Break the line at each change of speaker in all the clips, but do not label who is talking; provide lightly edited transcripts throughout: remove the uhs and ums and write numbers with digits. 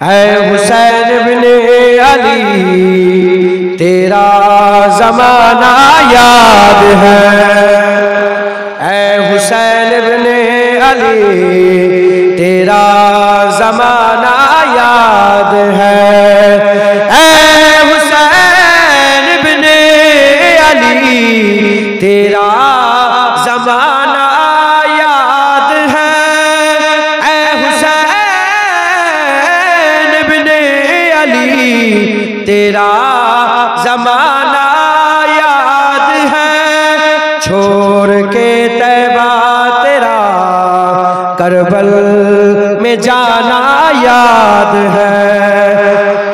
है हुसैन इब्ने अली तेरा जमाना याद है। है हुसैन इब्ने अली तेरा जमाना याद है। है हुसैन इब्ने अली तेरा जमाना याद है। है हुसैन इब्ने अली तेरा जमाना याद है। छोड़ के तैबा तेरा करबल में जाना याद है।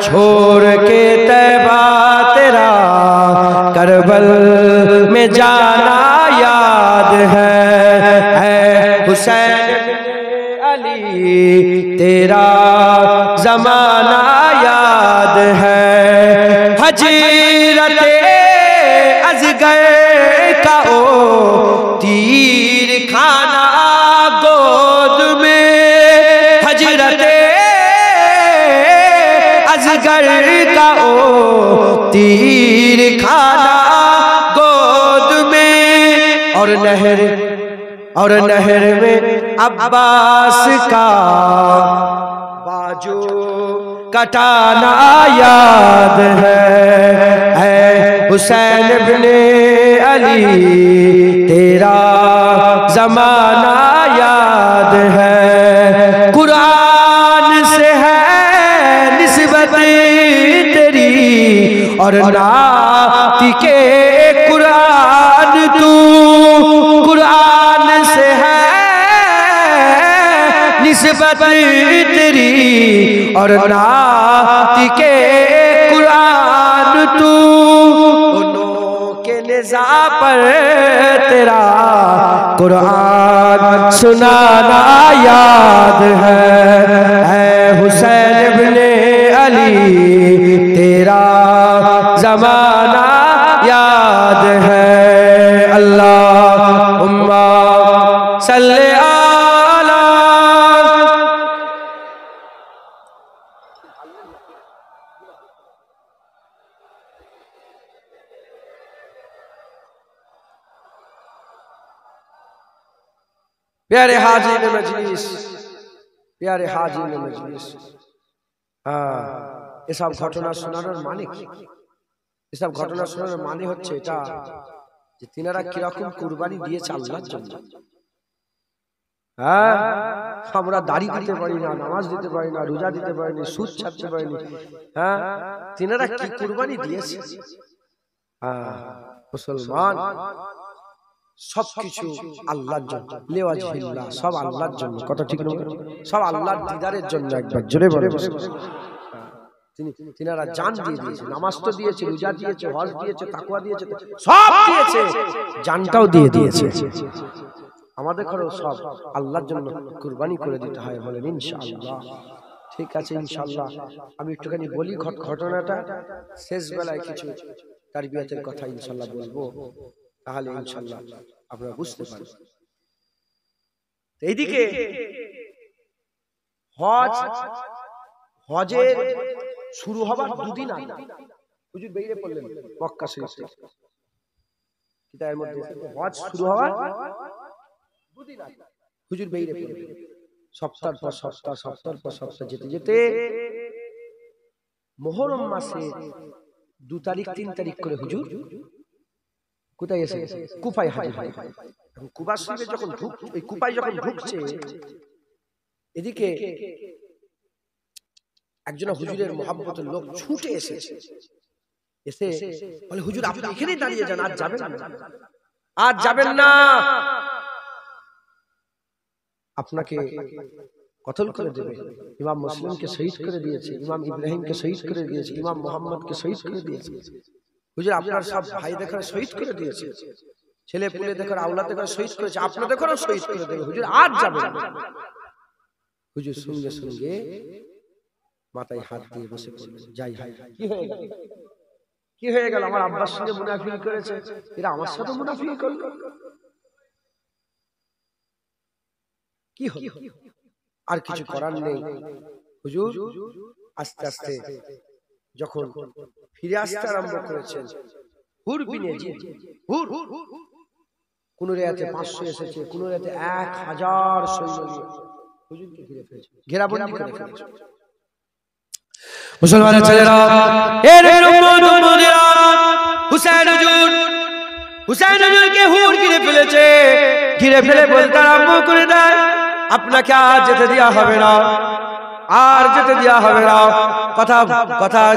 छोड़ के तैबा तेरा करबल में जाना याद है। हुसैन अली तेरा जमाना याद है। हजरते अजगर का ओ तीर खाना गोद में। हजरते अजगर का ओ तीर खाना गोद में। और नहर में अब्बास का बाजू कटाना याद है। हुसैन इब्ने अली तेरा जमाना याद है। कुरान से है निस्बत तेरी और नातिके कुरान तू। कुरान से है निस्बत तेरी और नातिके कुरान तू। के निज़ा पर तेरा कुरान सुनाना याद है। हुसैन इब्ने अली तेरा जमाना याद है। अल्लाहुम्मा सल्ले अला। प्यारे हाजिर मजलिस, प्यारे हाजिर मजलिस, এসব ঘটনা শোনানোর মানে কি? এসব ঘটনা শোনানোর মানে হচ্ছে এটা যে তিনারা কিরকম কুরবানি দিয়েছে আল্লাহর জন্য। আমরা দাড়ি দিতে পারি না, নামাজ দিতে পারি না, রোজা দিতে পারি না, সুদ ছাড়তে পারি না। তিনারা কি কুরবানি দিয়েছে। মুসলমান সবকিছু আল্লাহর জন্য, লিওয়াজহিল্লাহ, সব আল্লাহর জন্য। কথা ঠিক না? সব আল্লাহর দিদারের জন্য। একবার জোরে বলে তিনারা জান দিয়ে দিয়েছে। নামাজ তো দিয়েছে, রোজা দিয়েছে, হজ দিয়েছে, তাকওয়া দিয়েছে, সব দিয়েছে, জানটাও দিয়ে দিয়েছে। আমাদের ঘরেও সব আল্লাহর জন্য কুরবানি করে দিতে হয়। বলেন ইনশাআল্লাহ। ঠিক আছে ইনশাআল্লাহ। আমি একটুখানি বলি ঘটনাটা, শেষ বেলায় কিছু তারবিয়াতের কথা ইনশাআল্লাহ বলবো, তাহলে ইনশাআল্লাহ আপনারা বুঝতে পারবেন। এইদিকে হজের শুরু হবার দুদিন আগে হুজুর বেরিয়ে পড়লেন মক্কা শরীফ থেকে। কিতাবের মধ্যে হজ শুরু হওয়ার দুদিন আগে হুজুর বেরিয়ে পড়লেন। সপ্তাহের পর সপ্তাহ, সপ্তাহের পর সপ্তাহ যেতে যেতে মুহররম মাসে 2 তারিখ 3 তারিখ করে হুজুর কোথায় এসে কুফায় হাজির হয়। কুফা শরীফে যখন কুফায় যখন ঢুকছে, এদিকে একজন হুজুরের মহব্বতের লোক ছুটে এসেছে। এসে বলে হুজুর আপনি এখানেই দাঁড়িয়ে যান, আর যাবেন না, আর যাবেন না, আপনাকে কতল করে দেবে। ইমাম মুসলিমকে শহীদ করে দিয়েছে, ইমাম ইব্রাহিমকে শহীদ করে দিয়েছে, ইমাম মোহাম্মদকে শহীদ করে দিয়েছে। হুজুর আপনার সব ভাই দেখার শহীদ করে দিয়েছে, ছেলে পুলে দেখার আওলাদ দেখার শহীদ করেছে, আপনাদের ঘরেও শহীদ করে দেবে, হুজুর আর যাবেন না। হুজুর সঙ্গে সঙ্গে মাথায় হাত দিয়ে বসে পড়লেন। যাই হাই, কি হয়ে গেল? আমার আব্বার সঙ্গে মুনাফিকি করেছে, এরা আমার সাথে মুনাফিকি করলো, কি হলো? আর কিছু করার নেই। হুজুর আস্তে আস্তে যখন ফিরে আসতে আরম্ভ করেছেন, হুর বিনে হুর, কোন রেয়াতে 500 এসেছে, কোন রেয়াতে 1000 সৈন্য নিয়ে হুজুরকে ঘিরে ফেলেছে, ঘেরাবন্দি করে ফেলেছে। মুসলমানের ছেলেরা, এর উম্মতেরা, হুসাইন হুজুরকে হুর ঘিরে ফেলেছে। ঘিরে ফেলে বলতে আরম্ভ করে দেয়, আপনাকে আর যেতে দেওয়া হবে না, আর যেতে দেওয়া হবে না।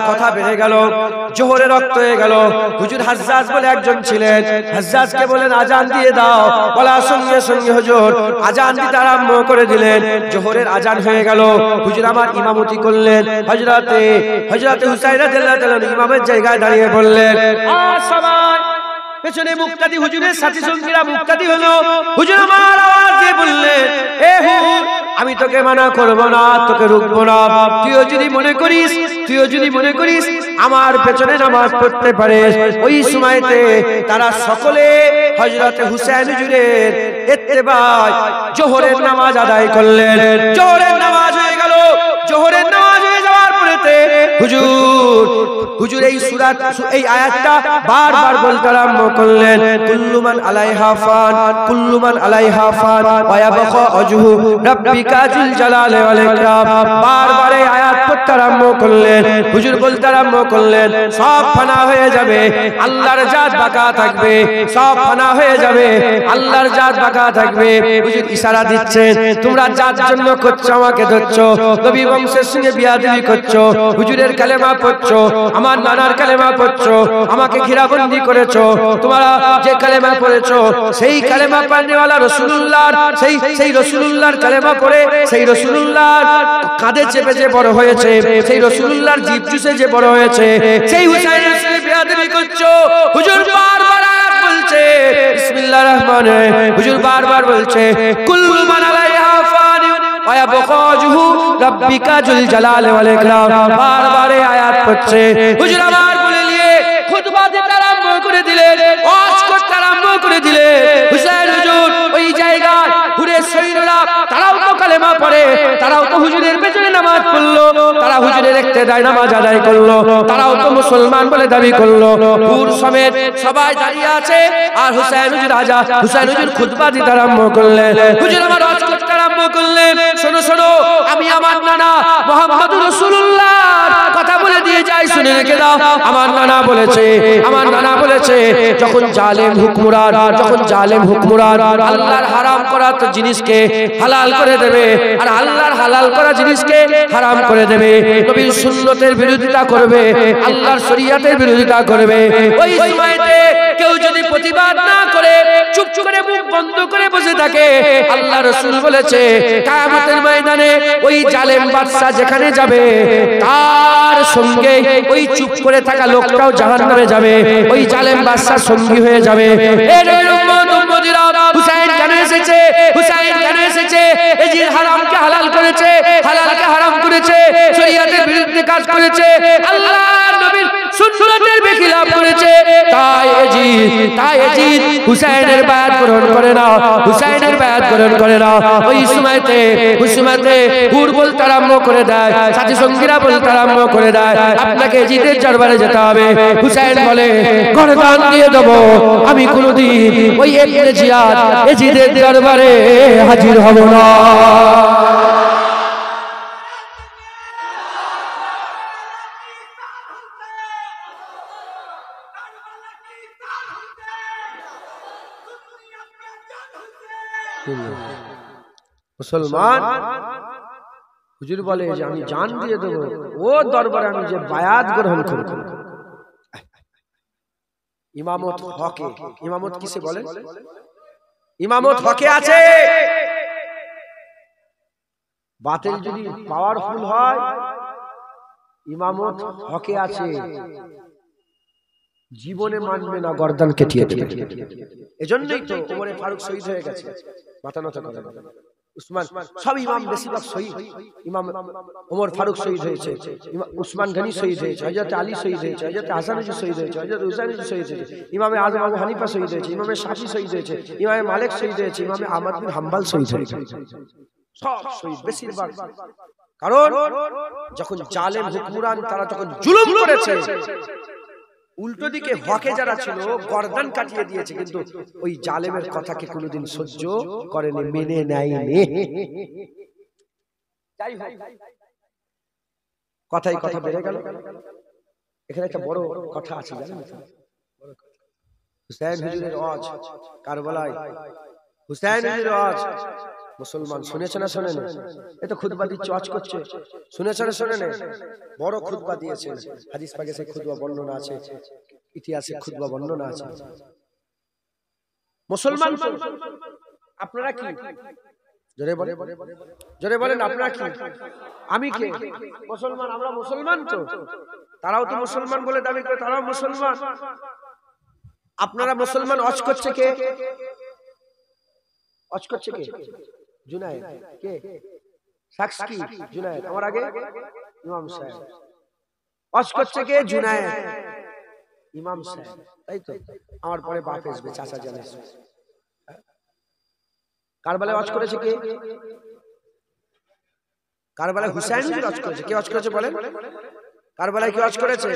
কথা বেড়ে গেল, জোহরে রক্ত হয়ে গেল। হুজুর হাজ্জাজ বলে একজন ছিলেন, হাজ্জাজকে বলেন আজান দিয়ে দাও। বলার সঙ্গে সঙ্গে হুজুর আজান দিতে আরম্ভ করে দিলেন। জোহরের আজান হয়ে গেল, হুজুর আমার ইমামতি করলেন। হযরতে হুসাইন রাদিয়াল্লাহু তাআলা ইমামের জায়গায় দাঁড়িয়ে বললেন, আর সবাই পেছনে মুক্তাদি, হুজুরের সাথী সঙ্গীরা মুক্তাদি হলো। হুজুর আমার আওয়াজ দিয়ে বললেন, এ হুজুর, আমি তোকে মানা করব না, তোকে রুখবো না। তুইও যদি মনে করিস আমার পেছনে নামাজ পড়তে পারিস। ওই সময়তে তারা সকলে হযরতে হুসাইন হুজুরের ইত্তেবায় জোহরের নামাজ আদায় করলেন। জোহরের নামাজ হয়ে গেল। জোহরের নামাজ হয়ে যাওয়ার পরেতে হুজুর এই আয়াতটা বারবার বলতে আরম্ভ করলেন, কুল্লু মান আলাইহা ফান, কুল্লু মান আলাইহা ফান ওয়া ইয়াবকা ওয়াজহু রাব্বিকা যুল জালালি ওয়াল ইকরাম। বারবার এই আয়াত পড়তে আরম্ভ করলেন। হুজুর বলতে আরম্ভ করলেন, সব ফানা হয়ে যাবে, আল্লাহর জাত বাঁকা থাকবে। সব ফানা হয়ে যাবে, আল্লাহর জাত বাঁকা থাকবে। হুজুর ইশারা দিচ্ছেন, তোমরা যার জন্য করছো আমাকে ধরছো, নবী বংশের সঙ্গে বিয়াদবি করছো, হুজুরের কালেমা পড়ছো, আমার নানার কালেমা পড়ছো, আমাকে ঘেরাবন্দি করেছো। তোমরা যে কালেমা পড়েছো সেই কালেমা পালনেওয়ালা রাসূলুল্লাহর সেই রাসূলুল্লাহর কালেমা পড়ে সেই রাসূলুল্লাহর কাঁধে চেপে যে বড় হয়েছে, সেই রাসূলুল্লাহর জিভ চুষে যে বড় হয়েছে, সেই হুসাইনের সঙ্গে বিয়াদবি করছো। হুজুর বারবার বলছে বিসমিল্লাহির রহমানির রহিম, হুজুর বারবার বলছে, কুল্লু মান আলাইহা ফান ওয়া ইয়াবকা ওয়াজহু রাব্বিকা যুল জালালি ওয়াল ইকরাম। বারবার এই আয়াত পড়ছে। হুজুর আবার বলে নিয়ে খুতবা দিতে আরম্ভ করে দিলেন, ওয়াজ করতে আরম্ভ করে দিলেন। হুসাইন হুজুর ওই জায়গায় হুরের সৈন্যরা তারাও তো কালেমা পড়ে, তারাও তো হুজুরের পেছনে নামাজ পড়লো, তারা হুজুরের ইক্তেদায় নামাজ আদায় করলো, তারাও তো মুসলমান বলে দাবি করলো। হুর সমেত সবাই দাঁড়িয়ে আছে, আর হুসাইন হুজুর খুতবা দিতে আরম্ভ করলেন। হুজুর আমার ওয়াজ করতে আরম্ভ করলেন, শোনো শোনো, আমি আমার নানা মুহাম্মদুর রাসূলুল্লাহর কথা বলে দিয়ে যাই, শুনে রেখে দাও। আমার নানা বলেছে যখন জালেম হুকমরান আল্লাহর হারাম করা জিনিসকে হালাল করে দেবে, আর আল্লাহর হালাল করা জিনিসকে হারাম করে দেবে, নবীর সুন্নতের বিরোধিতা করবে, আল্লাহর শরীয়তের বিরোধিতা করবে, ওই সময়তে কেউ যদি প্রতিবাদ না করে চুপ করে মুখ বন্ধ করে বসে থাকে, আল্লাহ রাসূল বলেছে কিয়ামতের ময়দানে ওই জালেম বাদশা যেখানে যাবে তার সঙ্গে ওই চুপ করে থাকা লোকটাও জাহান্নামে যাবে, ওই জালেম বাদশার সঙ্গী হয়ে যাবে। হুসাইন কেন এসেছে? এজিদ হারামকে হালাল করেছে, হালালকে হারাম করেছে, শরীয়তের বিরুদ্ধে কাজ করেছে, আল্লাহর নবীর সুন্নতের বিখিলাফ করেছে। তাই এজিদ হুসাইনের বায়াত গ্রহণ করে না। ওই সময়তে হুর বলতে আরম্ভ করে দেয়, সাথী সঙ্গীরা বলতে আরম্ভ করে দেয়, আপনাকে এজিদের দরবারে যেতে হবে। হুসাইন বলে, গর্দান দিয়ে দেবো, আমি কোনোদিন ওই ইবনে জিয়াদ এজিদের দরবারে হাজির হব না। মুসলমান হুজুর বলে যে আমি জান দিয়ে দেবো, ও দরবারে আমি যে বায়াত গ্রহণ করব। ইমামত হকে, ইমামত কিসে বলে? ইমামত হকে আছে। বাতিল যদি পাওয়ারফুল হয়, ইমামত হকে আছে, জীবনে মানবে না, গর্দান কেটে দেবে। এজন্যই তো ওমর ফারুক শহীদ হয়ে গেছে, মাথা নত করে উসমান, সব ইমাম বেশিরভাগ শহীদ। ইমাম ওমর ফারুক শহীদ হয়েছে, উসমান গনি শহীদ হয়েছে, হযরত আলী শহীদ হয়েছে, হযরত হাসান হুজুর শহীদ হয়েছে, হযরত হুসাইন হুজুর শহীদ হয়েছে, ইমামে আযম আবু হানিফা শহীদ হয়েছে, ইমামে শাফি শহীদ হয়েছে, ইমামে মালিক শহীদ হয়েছে, ইমামে আহমদ বিন হাম্বল শহীদ হয়েছে, সব শহীদ বেশিরভাগ। কারণ যখন জালেম হুকমরান তারা যখন জুলুম করেছে, উল্টো দিকে হকে যারা ছিল গর্দান কাটিয়ে দিয়েছে, কিন্তু ওই জালেমের কথাকে কোনোদিন সহ্য করেনি, মেনে নেয়নি। যাই হোক, কথাই কথা বেড়ে গেল। এখানে একটা বড় কথা আছে, জানেন? হুসাইন হুজুরের ওয়াজ কারবালায়, হুসাইন হুজুরের ওয়াজ মুসলমান শুনেছে না শোনেন? এই তো খুতবা দিচ্ছে, ওয়াজ করছে, শুনেছে না শোনেন? বড় খুতবা দিয়েছেন, হাদিস পাকে সেই খুতবা বর্ণনা আছে, ইতিহাসে খুতবা বর্ণনা আছে। মুসলমান আপনারা কি? জোরে বলেন, জোরে বলেন, আপনারা কি? আমি কি? মুসলমান। আমরা মুসলমান তো, তারাও তো মুসলমান বলে দাবি করে, তারাও মুসলমান। আপনারা মুসলমান। ওয়াজ করছে কে? ওয়াজ করছে কে? জুনায়েদ। কে? শাখস কি? জুনায়েদ। আমার আগে ইমাম সাহেব। ওয়াজ করছে কে? জুনায়েদ, ইমাম সাহেব, তাই তো? আমার পরে বাপ আসবে, চাচা জানে। কারবালায় ওয়াজ করেছে কে? কারবালায় হুসাইন ওয়াজ করেছে। কে ওয়াজ করেছে বলেন? কারবালায় কি ওয়াজ করেছে?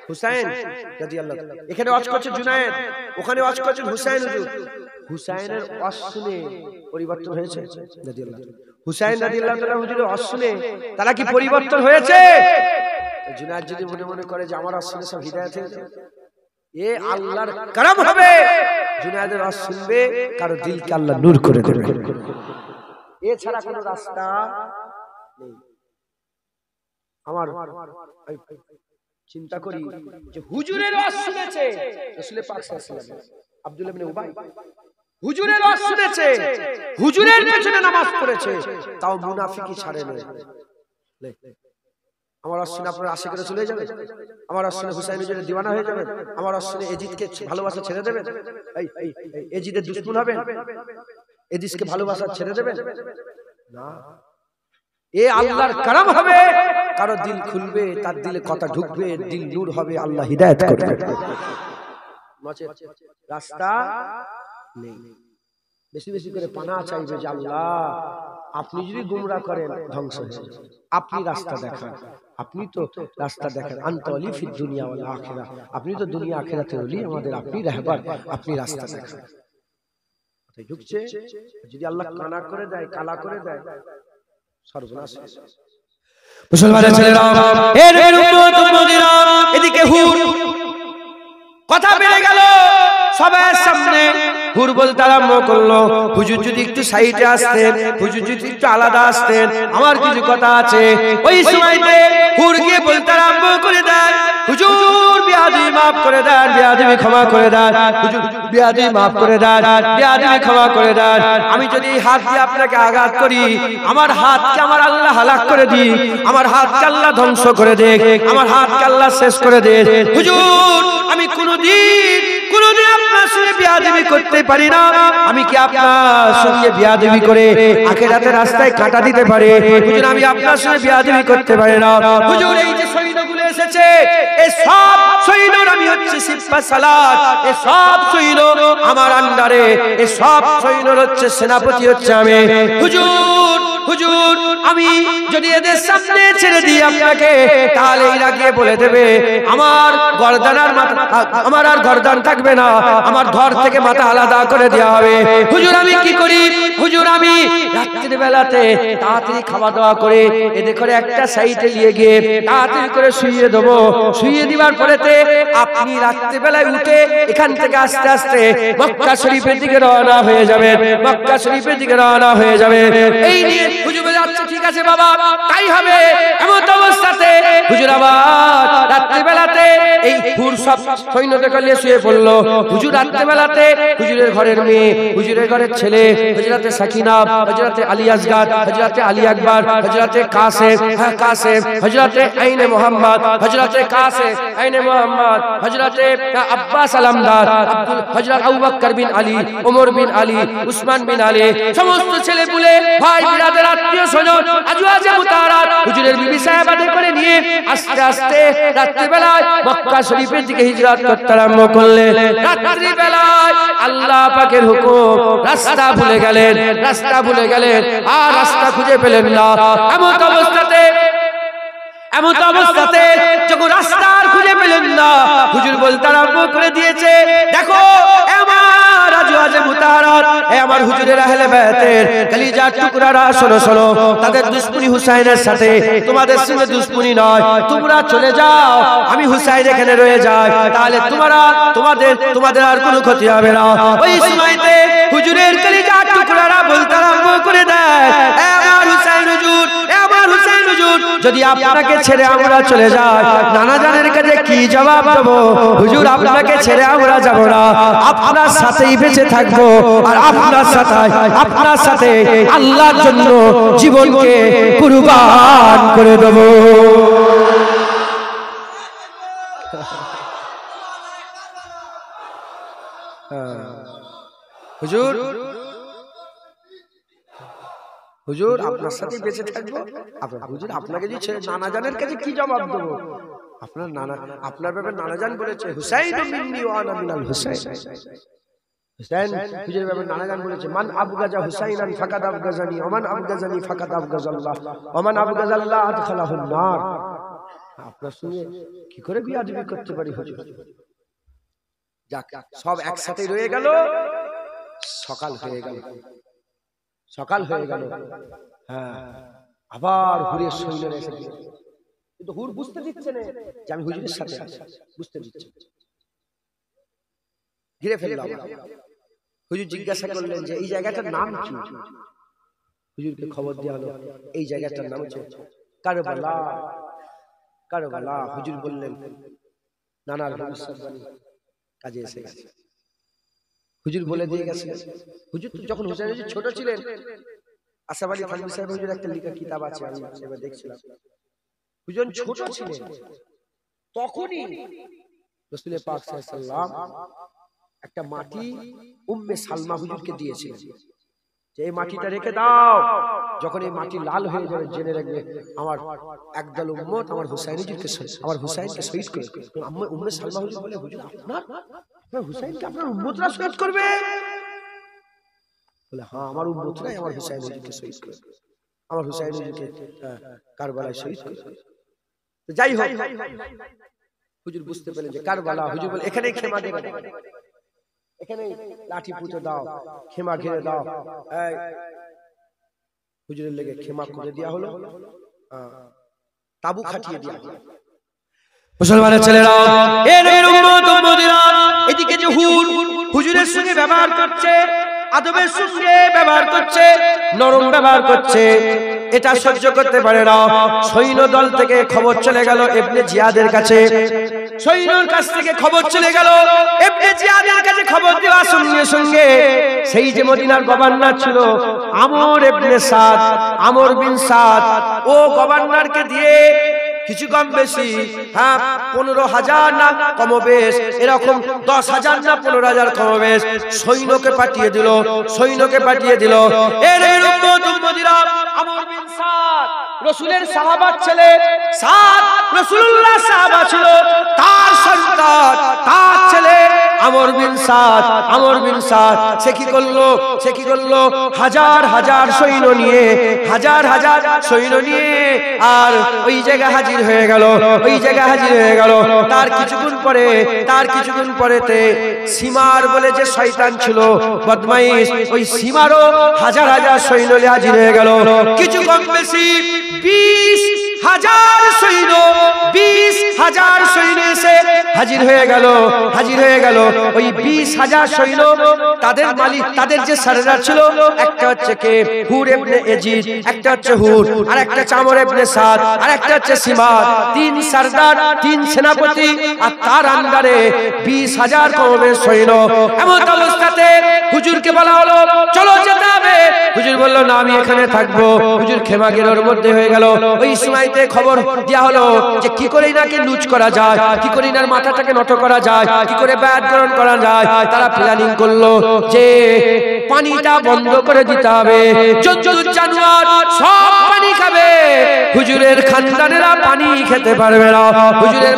হুসাইন রাদিয়াল্লাহু তাআলা। এখানে ওয়াজ করছে জুনায়েদ, ওখানে ওয়াজ করছে হুসাইন হুজুর। হুসাইনের ওয়াজ শুনে পরিবর্তন হয়েছে রাদিয়াল্লাহু তাআলা। হুসাইন রাদিয়াল্লাহু তাআলা হুজুরের ওয়াজ শুনে তারা কি পরিবর্তন হয়েছে? জুনায়েদ যদি মনে মনে করে যে আমার ওয়াজ শুনে সব হিদায়াত হয়েছে, এ আল্লাহর করম হবে। জুনায়েদের ওয়াজ শুনবে, কারো দিলকে আল্লাহ নূর করে দেবে, এছাড়া কোনো রাস্তা নেই। আমার চিন্তা করি যে হুজুরের ওয়াজ শুনেছে রাসূল পাক সাল্লাল্লাহু আলাইহি ওয়াসাল্লাম, আব্দুল্লাহ ইবনে উবাই হুজুরের ওয়াজ শুনেছে, হুজুরের পেছনে নামাজ পড়েছে, তাও মুনাফিকি ছাড়ে না। আমার ওয়াজ শুনে আপনারা আশিক করে চলে যাবেন? আমার ওয়াজ শুনে হুসাইন হুজুরের দিওয়ানা হয়ে যাবেন? আমার ওয়াজ শুনে এজিদকে ভালোবাসা ছেড়ে দেবেন? এই এজিদের দুশমন হবেন? এজিদকে ভালোবাসা ছেড়ে দেবেন? না, এ আল্লাহর করম হবে। কারো দিল খুলবে, তার দিলে কথা ঢুকবে, দিল নূর হবে, আল্লাহ হিদায়াত করবে। রাস্তা নেই। বেশি বেশি করে পানা চাইবে যে আল্লাহ আপনি যদি গুমরা করেন ধ্বংস হয়ে যাবে, আপনি রাস্তা দেখান, আপনি তো রাস্তা দেখান। আনতা ওয়ালি ফিদ দুনিয়া ওয়াল আখিরাহ, আপনি তো দুনিয়া আখিরাতে ওলি, আমাদের আপনি রাহবার, আপনি রাস্তা দেখান। ঢুকছে, যদি আল্লাহ কানা করে দেয়, কালা করে দেয়, সর্বনাশ। মুসলমানের ছেলেরা, এর উম্মত উম্মতিরা, এদিকে হুর কথা বেড়ে গেল সবার সামনে। হুর বলতে আরম্ভ করলো, হুজুর যদি একটু সাইডে আসতেন, হুজুর যদি একটু আলাদা আসতেন, আমার কিছু কথা আছে। ওই সময়তে হুর গিয়ে বলতে আরম্ভ করে দেন, হুজুর বিয়াদবি মাফ করে দেন, বিয়াদবি ক্ষমা করে দেন, হুজুর বিয়াদবি মাফ করে দেন, বিয়াদবি ক্ষমা করে দেন। আমি যদি হাত দিয়ে আপনাকে আঘাত করি, আমার হাতকে আমার আল্লাহ হালাক করে দিই, আমার হাতকে আল্লাহ ধ্বংস করে দেখ, আমার হাতকে আল্লাহ শেষ করে দে। হুজুর আমি কোনদিন আপনার সঙ্গে বিয়াদবি করতে পারি না, আমি কি আপনার সঙ্গে বিয়াদবি করে আখিরাতের রাস্তায় কাঁটা দিতে পারি? হুজুর আমি আপনার সঙ্গে বিয়াদবি করতে পারি না। হুজুর এই যে সৈন্যগুলো এসেছে, এই সব সৈন্যর আমি হচ্ছে সিপাহ সালাত, এই সব সৈন্য আমার আন্ডারে, এই সব সৈন্যর হচ্ছে সেনাপতি হচ্ছে আমি। হুজুর আমি যদি এদের সামনে ছেড়ে দিই আপনাকে, তাহলে এরা গিয়ে বলে দেবে আমার গর্দানার মাথা, আমার আর গর্দান থাকবে না, আমার ধর থেকে মাথা আলাদা করে দেওয়া হবে। হুজুর আমি কি করি? হুজুর আমি রাত্রির বেলাতে তাড়াতাড়ি খাওয়া দাওয়া করে এদের করে একটা সাইডে নিয়ে গিয়ে তাড়াতাড়ি করে শুইয়ে দেবো। শুইয়ে দিবার পরেতে আপনি রাত্রি বেলায় উঠে এখান থেকে আস্তে আস্তে মক্কা শরীফের দিকে রওনা হয়ে যাবে, মক্কা শরীফের দিকে রওনা হয়ে যাবে। এই নিয়ে হুজুর বলে আচ্ছা ঠিক আছে বাবা, তাই হবে। এমন অবস্থাতে হুজুর আবার রাত্রি বেলাতে এই হুর সব সৈন্যদের নিয়ে শুয়ে পড়লো। হুজুর রাত্রি বেলাতে হুজুরের ঘরের মেয়ে, হুজুরের ঘরের ছেলে, হযরতে সাকিনা, হযরতে আলী আসগার, হযরতে আলী আকবর, হযরতে কাসেম, হযরতে আইনে মোহাম্মদ, হযরতে কাসেম আইনে মোহাম্মদ, হযরতে আব্বাস আলমদার, হযরত আবু বকর বিন আলী, ওমর বিন আলী, উসমান বিন আলী, সমস্ত ছেলে পুলে ভাই বিরাদের আত্মীয় শোনো, আজওয়াজে মুতাহারাত হুজুরের বিবি সাহেবাদের করে নিয়ে আস্তে আস্তে রাত্রিবেলায় মক্কা শরীফের দিকে হিজরত করতে আরম্ভ করলেন। রাত্রিবেলায় আল্লাহ পাকের হুকুম, রাস্তা ভুলে গেলেন, রাস্তা ভুলে গেলেন, আর রাস্তা খুঁজে পেলেন না। এমন অবস্থাতে যখন রাস্তা আর খুঁজে পেলেন না, হুজুর বলতে আরম্ভ করে দিয়েছে, দেখো আমার আজওয়াজে মুতাহারাত, আমার হুজুরের আহলে বায়াতের কলিজার টুকরারা, শোনো শোনো, তাদের দুশমনি হুসাইনের সাথে, তোমাদের সঙ্গে দুশমনি নয়, তোমরা চলে যাও, আমি হুসাইন এখানে রয়ে যাই, তাহলে তোমাদের আর কোনো ক্ষতি হবে না। ওই সময়তে হুজুরের কলিজার টুকরারা বলতে আরম্ভ করে দেয়, আমার হুসাইন হুজুর, আমার হুসাইন হুজুর, যদি আপনাকে ছেড়ে আমরা চলে যাই, নানা জানের কাছে কি জবাব দেব? হুজুর, আপনাকে ছেড়ে আমরা যাব না, আপনার সাথেই বেঁচে থাকবো, আর আপনার সাথে আল্লাহর জন্য জীবনকে কুরবান করে দেব। হুজুর, হুজুর, আপনার সাথে বেঁচে থাকবো। হুজুর, আপনাকে যদি ছেড়ে নানা জানের কাছে কি জবাব দেবো? আপনার ব্যাপারে নানা জান বলেছে, হুসাইন মিন্নি ওয়া আনা মিনাল হুসাইন। হুসাইন হুজুরের ব্যাপারে নানা জান বলেছে, মান আবগাজা হুসাইনান ফাকাদ আবগাজানি ওয়া মান আবগাজানি ফাকাদ আবগাজাল্লাহ ওয়া মান আবগাজাল্লাহ আদখালাহুন নার। আপনার সঙ্গে কি করে বিয়াদবি করতে পারি হুজুর? যাক, সব একসাথে রয়ে গেল, সকাল হয়ে গেল। হ্যাঁ, আবার হুরের সৈন্যরা এসে গেল, কিন্তু হুর বুঝতে দিচ্ছে না যে আমি হুজুরের সাথে আছি, বুঝতে দিচ্ছে। ঘিরে ফেললাম। হুজুর জিজ্ঞাসা করলেন যে এই জায়গাটার নাম কি? হুজুরকে খবর দেওয়া হলো এই জায়গাটার নাম হচ্ছে কারবালা। কারবালা। হুজুর বললেন, নানার ভবিষ্যৎবাণী কাজে এসে গেছে। হুজুর বলে দিয়ে গেছে। হুজুর তো যখন হুসাইন হুজুর ছোট ছিলেন, আসাফ আলী থানভী সাহেব হুজুর একটা লেখা কিতাব আছে, আমি সেটা দেখছিলাম। হুজুর ছোট ছিলেন, তখনই রাসূল পাক সাল্লাল্লাহু আলাইহি ওয়াসাল্লাম একটা মাটি উম্মে সালমা হুজুরকে দিয়েছিলেন, যে এই মাটিটা রেখে দাও, যখন এই মাটি লাল হয়ে যাবে জেনে রাখবে আমার একদল উম্মত আমার হুসাইনকে শহীদ করে। উম্মে সালমা হুজুর বলে, হুজুর আপনার হুসাইনকে আপনার উম্মতরা শহীদ করবে? বলে, হ্যাঁ, আমার উম্মতরাই আমার হুসাইন হুজুরকে শহীদ করে, আমার হুসাইন হুজুরকে কারবালায় শহীদ করে। যাই হোক, হুজুর বুঝতে পেলেন যে কারবালা। হুজুর বলে, এখানেই ক্ষমা দেবে, এখানে লাঠি পুঁতে দাও, ক্ষমা ঘিরে দাও। হুজুরের লেগে ক্ষমা করে দেওয়া হলো, তাবু খাটিয়ে দেওয়া হলো। মুসলমানের ছেলেরা, এদিকে যে হুজুরের সঙ্গে ব্যবহার করছে, আদবের সঙ্গে ব্যবহার করছে, নরম ব্যবহার করছে, এটা সহ্য করতে পারে না। সৈন্য দল থেকে খবর চলে গেল ইবনে জিয়াদের কাছে। সৈন্যর কাছ থেকে খবর চলে গেল ইবনে জিয়াদের কাছে। খবর দেওয়ার সঙ্গে সঙ্গে সেই যে মদিনার গভর্নর ছিল আমর ইবনে সাদ, আমর বিন সাদ, ও গভর্নরকে দিয়ে কিছু কম বেশি, হ্যাঁ, 15,000 না কমবেশ, এরকম 10,000 না 15,000 কমবেশ সৈন্যকে পাঠিয়ে দিল। এর উম্মতিরা, আমর বিন সাদ রাসূলের সাহাবার ছেলে, সাদ রাসূলুল্লাহ সাহাবা ছিল, তার সন্তান, তার ছেলে আমর বিন সাদ। সে কি করলো? হাজার হাজার সৈন্য নিয়ে আর ওই জায়গায় হাজির হয়ে গেল। তার কিছুক্ষণ পরেতে সীমার বলে যে শয়তান ছিল, বদমাইশ, ওই সীমারও হাজার হাজার সৈন্য হাজির হয়ে গেল। কিছু কম বেশি 20,000 সৈন্য, 20,000 সৈন্য এসে হাজির হয়ে গেল। ওই 20,000 সৈন্য, তাদের মালিক, তাদের যে সরদার ছিল, একটা হচ্ছে কে হুর ইবনে ইয়াজিদ, একটা হচ্ছে হুর, আর একটা হচ্ছে আমর ইবনে সাদ, আর একটা হচ্ছে সিমাদ। 3 সরদার, 3 সেনাপতি, আর তার আন্ডারে 20,000 কওমের সৈন্য। এমন অবস্থাতে হুজুরকে বলা হলো, চলো যেতে হবে। হুজুর বলল, না, আমি এখানে থাকবো। হুজুর খেমা গেরোর মধ্যে হয়ে গেল। ওই সময়তে খবর দেওয়া হলো যে কি করে ইনাকে লুজ করা যায়, কি করে ইনার মাথা মাথাটাকে নত করা যায়, কি করে বায়াত গ্রহণ করা যায়, তারা প্ল্যানিং করলো যে পানিটা বন্ধ করে দিতে হবে। জন্তু জানোয়ার সব পানি খাবে, হুজুরের খানদানেরা পানি খেতে পারবে না, হুজুরের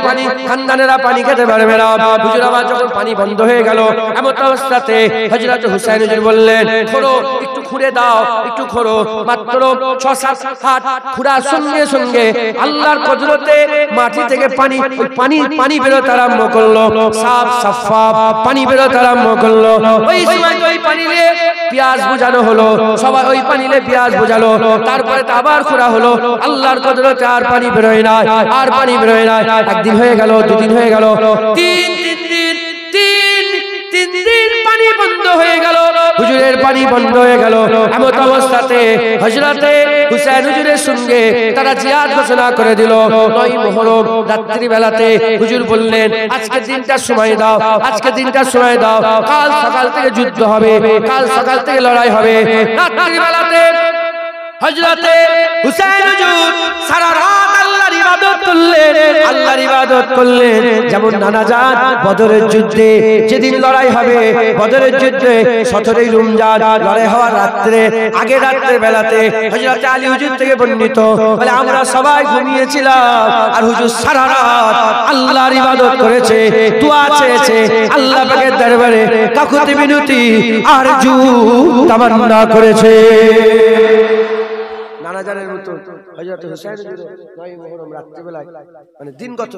খানদানেরা পানি খেতে পারবে না। হুজুর আবার যখন পানি বন্ধ হয়ে গেল, এমন অবস্থাতে হযরত হুসাইন হুজুর বললেন, খোঁড়ো, একটু খুঁড়ে দাও, একটু খোঁড়ো। মাত্র 6-7 হাত খুঁড়ার সঙ্গে সঙ্গে আল্লাহর কুদরতে মাটি থেকে পানি বেরোতে আরম্ভ করলো, সাফ সাফাফ পানি বেরোতে আরম্ভ করলো। ওই সময় ওই পানি নিয়ে পেঁয়াজ বোঝানো হলো, সবাই ওই পানি নিয়ে পেঁয়াজ বোঝালো। তারপরে আবার খোঁড়া হলো, আল্লাহর কুদরতে আর পানি বেরোয় না, আর পানি বেরোয় না। একদিন হয়ে গেল, দুদিন হয়ে গেল, তিন দিন পানি বন্ধ হয়ে গেল, হুজুরের পানি বন্ধ হয়ে গেল। এমন অবস্থাতে হযরতে হুসাইন হুজুরের সঙ্গে তারা জিহাদ ঘোষণা করে দিল। 9 মুহররম রাত্রি বেলাতে হুজুর বললেন, আজকে দিনটার সময় দাও, আজকে দিনটার সময় দাও, কাল সকাল থেকে যুদ্ধ হবে, কাল সকাল থেকে লড়াই হবে। রাত্রি বেলাতে হযরতে হুসাইন হুজুর সারা রাত আল্লাহর ইবাদত করলেন, আল্লাহর ইবাদত করলেন। যেমন নানাজান বদরের যুদ্ধে যেদিন লড়াই হবে, বদরের যুদ্ধে 17ই রমজান লড়াই হওয়ার রাত্রে, আগে রাত্রে বেলাতে হযরত আলী হুজুর থেকে বর্ণিত, বলে আমরা সবাই ঘুমিয়েছিলাম আর হুজুর সারা রাত আল্লাহর ইবাদত করেছে, দোয়া চেয়েছে আল্লাহ পাকের দরবারে, কাকুতি মিনতি আরজু তামান্না করেছে। নানাজানের মতো হযরত হুসাইন 9 মুহররম রাত্রিবেলায়, মানে দিনগত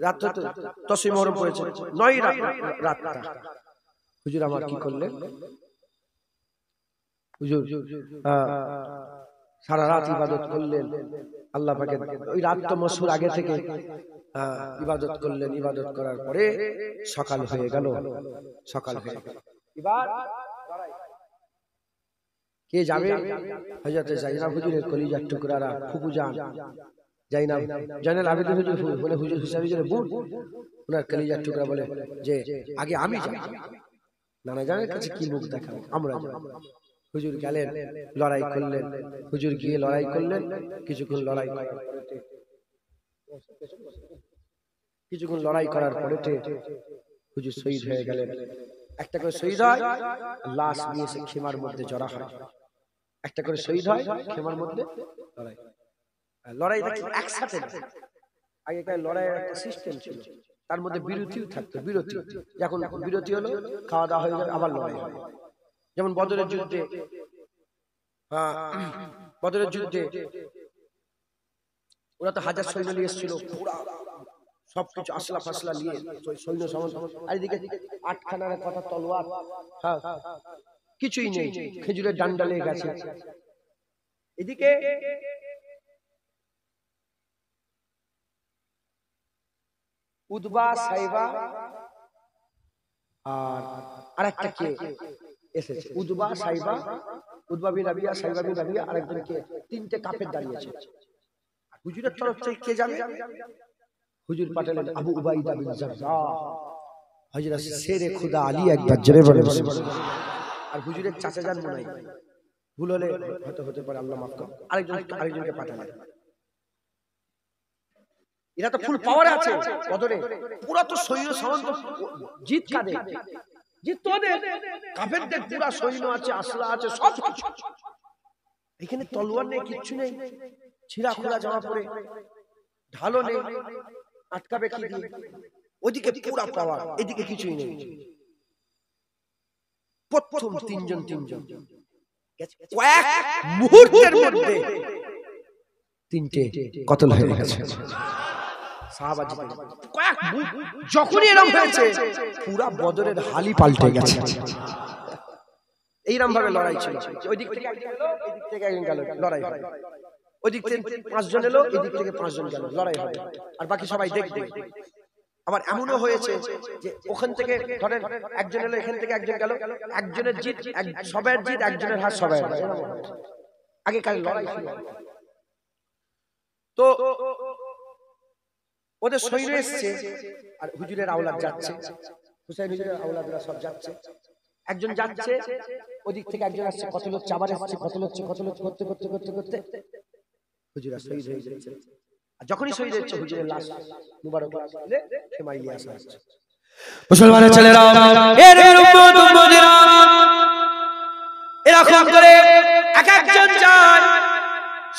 রাত, 10 মুহররম পড়েছে, 9 রাত হুজুর আমার কি করলেন, হুজুর সারা রাত ইবাদত করলেন আল্লাহ পাকের। ওই রাত তো মশহুর আগে থেকে ইবাদত করলেন, ইবাদত করার পরে সকাল হয়ে গেল, সকাল হয়ে গেল। এবার কে যাবে? হযরত জাইনাব হুজুরের কলিজার টুকরারা ফুফুজান জাইনাব, জাইনাল আবেদিন হুজুর বলে, হুজুর হুসাইন হুজুরের বোন, ওনার কলিজার টুকরা বলে যে আগে আমি যাব, নানা জানের কাছে কি মুখ দেখাবো, আমরা যাব। হুজুর গেলেন, লড়াই করলেন, হুজুর গিয়ে লড়াই করলেন। কিছুক্ষণ লড়াই করার পরে হুজুর শহীদ হয়ে গেলেন। একটা করে শহীদ হয়, লাশ নিয়ে এসে খেমার মধ্যে জড়া হয়, একটা করে শহীদ হয়, খেমার মধ্যে লড়াইটা একসাথে। আগেকার লড়াইয়ের একটা সিস্টেম ছিল, তার মধ্যে বিরতিও থাকতো, বিরতি, যখন বিরতি হলো খাওয়া দাওয়া হয়ে যাবে, আবার লড়াই হবে। যেমন বদরের যুদ্ধে, বদরের যুদ্ধে ওরা তো হাজার সৈন্য নিয়ে এসেছিল, সবকিছু আসলা ফাসলা নিয়ে সৈন্য সামন্ত, আর এদিকে 8খানার কথা তলোয়ার, কিছুই নেই, খেজুরের ডান্ডা লেগে গেছে। এদিকে উদবা সাইবা আর আরেকটা কে এসেছে, উদবা সাইবা, উদবা বিন রাবিয়া, সাইবা বিন রাবিয়া, আরেকজন কে, 3টে কাফের দাঁড়িয়েছে। হুজুরের তরফ থেকে কে যাবে? হুজুর পাঠালেন আবু উবাইদা বিন জাররাহ, হযরত শেরে খুদা আলী, একবার জোরে বলেন। আর হুজুরের চাচা যান মনে হয়, ভুল হলে হতে পারে, আল্লাহ মাফ করুন, আরেকজনকে পাঠালেন। এরা তো ফুল পাওয়ারে আছে বদরে, পুরো তো সৈন্য সামন্ত, জিত কাদের? জিত তোদের, কাফেরদের পুরো সৈন্য আছে, আসলা আছে, সব কিছু। এখানে তলোয়ার নেই, কিচ্ছু নেই, ছিঁড়া খোলা জামা পরে, ঢালও নেই, আটকাবে কি দিয়ে? ওইদিকে পুরা পাওয়ার, এদিকে কিছুই নেই। প্রথম তিনজন কয়েক মুহূর্তের মধ্যে 3টে কতল হয়ে গেছে। সাহাবাজি কয়েক যখনই এরকম হয়েছে, পুরা বদরের হালি পাল্টে গেছে। এইরকম ভাবে লড়াই ছিল, ওই দিক থেকে একজন গেল, এই দিক থেকে একজন গেল, লড়াই হয়। ওই দিক থেকে 5 জন এলো, এই দিক থেকে 5 জন গেল, লড়াই হবে। আর বাকি সবাই দেখবে। আবার এমনও হয়েছে যে ওখান থেকে ধরেন একজন এলো, এখান থেকে একজন গেল, একজনের জিত সবার জিত, একজনের হার সবার। আগে কাল লড়াই ছিল। তো ওদের সৈন্য এসছে আর হুজুরের আওলাদ যাচ্ছে, হুসাইন হুজুরের আওলাদরা সব যাচ্ছে। একজন যাচ্ছে, ওদিক থেকে একজন আসছে, কত লোক আবার আসছে, কত লোক করতে করতে করতে করতে হুজুরা শহীদ হয়ে যাচ্ছে। যখনই শহীদ হচ্ছে হুজুরের লাশ মুবারক তুলে খেমায় নিয়ে আসা হচ্ছে।
মুসলমানের ছেলেরা এর উম্মত উম্মতিরা
এরকম করে এক একজন যায়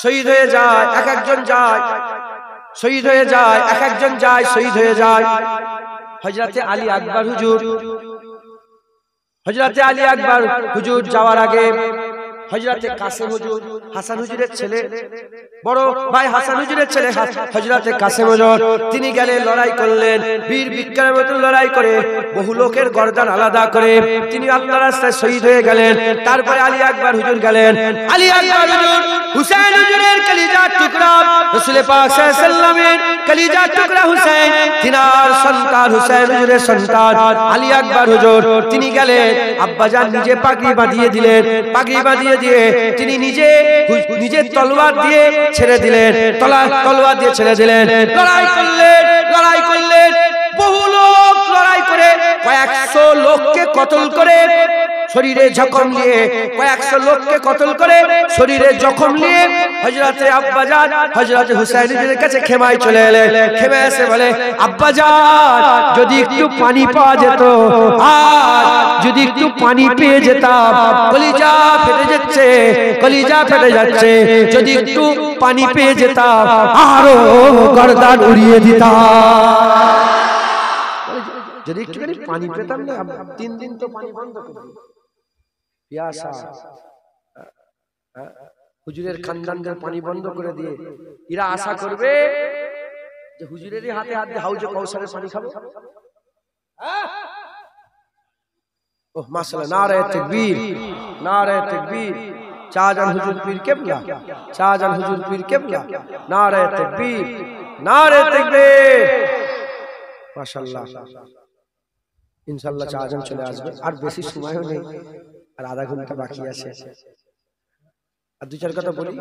শহীদ হয়ে যায়, এক একজন যায় শহীদ হয়ে যায়, এক একজন যায় শহীদ হয়ে যায়। হযরতে আলী আকবর হুজুর, হযরতে আলী আকবর হুজুর যাওয়ার আগে হযরতে কাসেম হুজুর, হাসান হুজুরের ছেলে, বড় ভাই হাসান হুজুরের ছেলে হযরতে কাসেম হুজুর, তিনি গেলেন লড়াই করলেন, বীর বিক্রমের মতো লড়াই করে বহু লোকের গর্দান আলাদা করে তিনি আল্লাহর রাস্তায় শহীদ হয়ে গেলেন। তারপরে আলী আকবর হুজুর গেলেন, আলী আকবর হুজুর হুসাইন হুজুরের কলিজার টুকরা, রাসূল পাক সাল্লাল্লাহু আলাইহি ওয়াসাল্লামের কলিজার টুকরা হুসাইন, তিনার সন্তান হুসাইন হুজুরের সন্তান আলী আকবর হুজুর, তিনি গেলেন আব্বাজান নিজে পাগড়ি বাঁধিয়ে দিলেন, পাগড়ি বাঁধিয়ে দিয়ে তিনি নিজে তলোয়ার দিয়ে ছেড়ে দিলেন, তলোয়ার দিয়ে ছেড়ে দিলেন। লড়াই করলেন, লড়াই করলেন, বহু লোক লড়াই করে কয়েকশো লোককে কতল করে শরীরে জখম নিয়ে, কয়েকশো লোককে কতল করে শরীরে জখম নিয়ে হযরতে আব্বাজান হযরতে হুসাইন হুজুরের কাছে খেমায় চলে এলেন। খেমায় এসে বলে, আব্বাজান যদি একটু পানি পাওয়া যেত, আর যদি একটু পানি পেয়ে যেতাম, কলিজা ফেটে যাচ্ছে, কলিজা ফেটে যাচ্ছে, যদি একটু পানি পেয়ে যেতাম আরো গর্দান উড়িয়ে দিতাম। যদি একটুখানি পানি পেতাম না, 3 দিন তো পানি বন্ধ করে দিল। পিয়াসা হুজুরের খানদানদের পানি বন্ধ করে দিয়ে এরা আশা করবে যে হুজুরেরই হাতে হাত দিয়ে হাউজে কাউসারের পানি খাবো। ওহ মাশাআল্লাহ, নারে তাকবীর, নারে তাকবীর। শাহজাহান হুজুর পীর কেবলা, শাহজাহান হুজুর পীর কেবলা, নারে তাকবীর, নারে তাকবীর। মাশাআল্লাহ, ইনশাআল্লাহ শাহজাহান চলে আসবে, আর বেশি সময়ও নেই, আর আধা ঘন্টা বাকি আছে। আর 2-4 কথা বলি।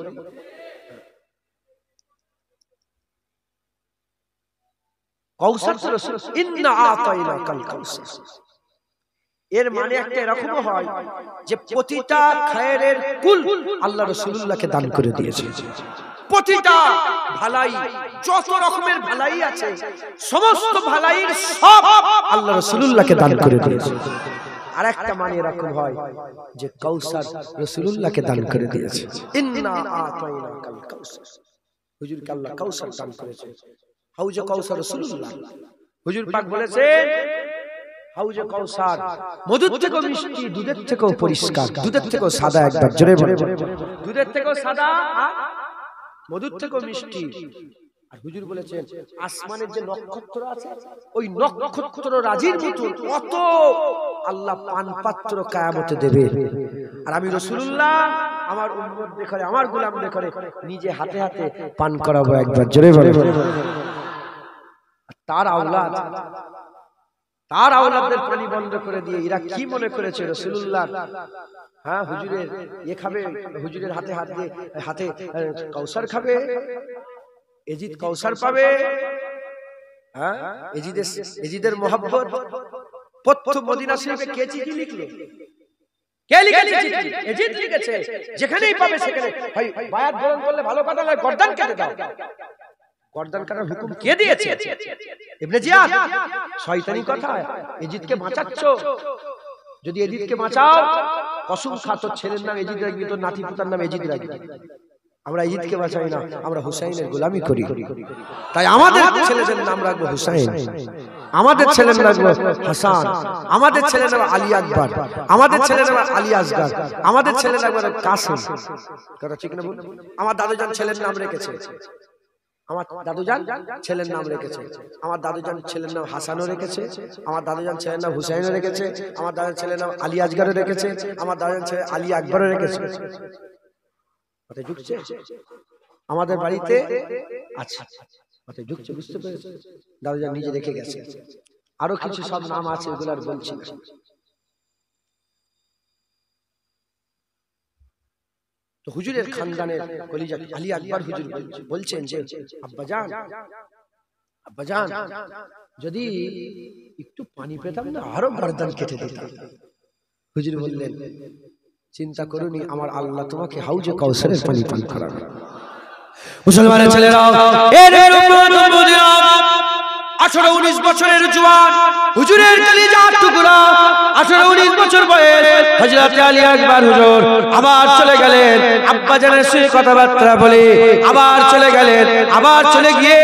কাউসার রাসূল, ইন্না আতাইনাকাল কাউসার, এর মানে একটা এরকম হয় যে প্রতিটা খায়রের কুল আল্লাহ রাসূলুল্লাহকে দান করে দিয়েছে। প্রতিটা ভালাই, যত রকমের ভালাই আছে সমস্ত ভালাইয়ের সব আল্লাহ রাসূলুল্লাহকে দান করে দিয়েছে। আর একটা মানে এরকম হয় যে কাউসার রাসূলুল্লাহকে দান করে দিয়েছে। ইন্না আতাইনাকাল কাউসার, হুজুরকে আল্লাহ কাউসার দান করেছে। হাউজে কাউসার রাসূলুল্লাহ, হুজুর পাক বলেছেন হাউজে কাউসার মধুর থেকেও মিষ্টি, দুধের থেকেও পরিষ্কার, দুধের থেকেও সাদা। একবার জোরে বলে, দুধের থেকেও সাদা আর মধুর থেকেও মিষ্টি। আর হুজুর বলেছেন আসমানের যে নক্ষত্র আছে, ওই নক্ষত্র রাজির মতো কত আল্লাহ পান পাত্র কিয়ামতে দেবে। আর আমি রাসূলুল্লাহ আমার উম্মতদের করে, আমার গোলামদের করে নিজে হাতে হাতে পান করাবো। একবার জোরে বলে। তার আওলাদ, তার আওলাদদের পানি বন্ধ করে দিয়ে এরা কি মনে করেছে রাসূলুল্লাহ হ্যাঁ হুজুরের এ খাবে, হুজুরের হাতে হাত দিয়ে হাতে কাউসার খাবে, এজিদ কাউসার পাবে। হ্যাঁ, এজিদের মোহাব্বত। প্রথম মদিনা শরীফে কে চিঠি লিখলো? কে লিখেছে চিঠি? এজিদ লিখেছে। যেখানেই পাবে সেখানে ভাই বায়াত গ্রহণ করলে ভালো কথা নয়, গর্দান কেটে দাও। গর্দান কাটার হুকুম কে দিয়েছে? ইবনে জিয়াদ। শয়তানি কথা, এজিদকে বাঁচাচ্ছ। যদি এজিদকে বাঁচাও, কসম খা তোর ছেলের নাম এজিদ রাখবি, তোর নাতি পুতার নাম এজিদ রাখবি। আমরা এজিদকে বাঁচাই না, আমরা হুসাইনের গোলামি করি। তাই আমাদের ছেলেদের নাম রাখবো হুসাইন, আমাদের ছেলের নাম রাখবো হাসান, আমাদের ছেলের নাম আলী আকবর, আমাদের ছেলের নাম আলী আসগর, আমাদের ছেলের নাম কাসেম। কথা ঠিক না? আমার দাদুজান ছেলের নাম রেখেছে, আমার দাদুজান ছেলের নাম রেখেছে, আমার দাদুজান ছেলের নাম হাসানও রেখেছে, আমার দাদুজান ছেলের নাম হুসাইনও রেখেছে, আমার দাদুজান ছেলের নাম আলী আসগরও রেখেছে, আমার দাদুজান ছেলে আলী আকবরও রেখেছে। কথা ঢুকছে? আমাদের বাড়িতে আছে, কথা ঢুকছে, বুঝতে পেরেছে? দাদুজান নিজে রেখে গেছে। আরো কিছু সব নাম আছে, ওগুলো আর বলছি না। তো হুজুরের খানদানের কলিজা আলী আকবর হুজুর বলছেন যে আব্বাজান, আব্বাজান যদি একটু পানি পেতাম না আরো গর্দান কেটে দিতাম। হুজুর বললেন চিন্তা করুনি, আমার আল্লাহ তোমাকে হাউজে কাউসারের পানি পান করাবে।
মুসলমানের ছেলেরা, এর উম্মত উম্মতিরা, 18-19 বছরের জওয়ান হুজুরের কলিজার টুকরা, 18-19 বছর বয়স হযরত আলী আকবর হুজুর আবার চলে গেলেন আব্বা জানের সাথে কথাবার্তা বলে, আবার চলে গেলেন, আবার চলে গিয়ে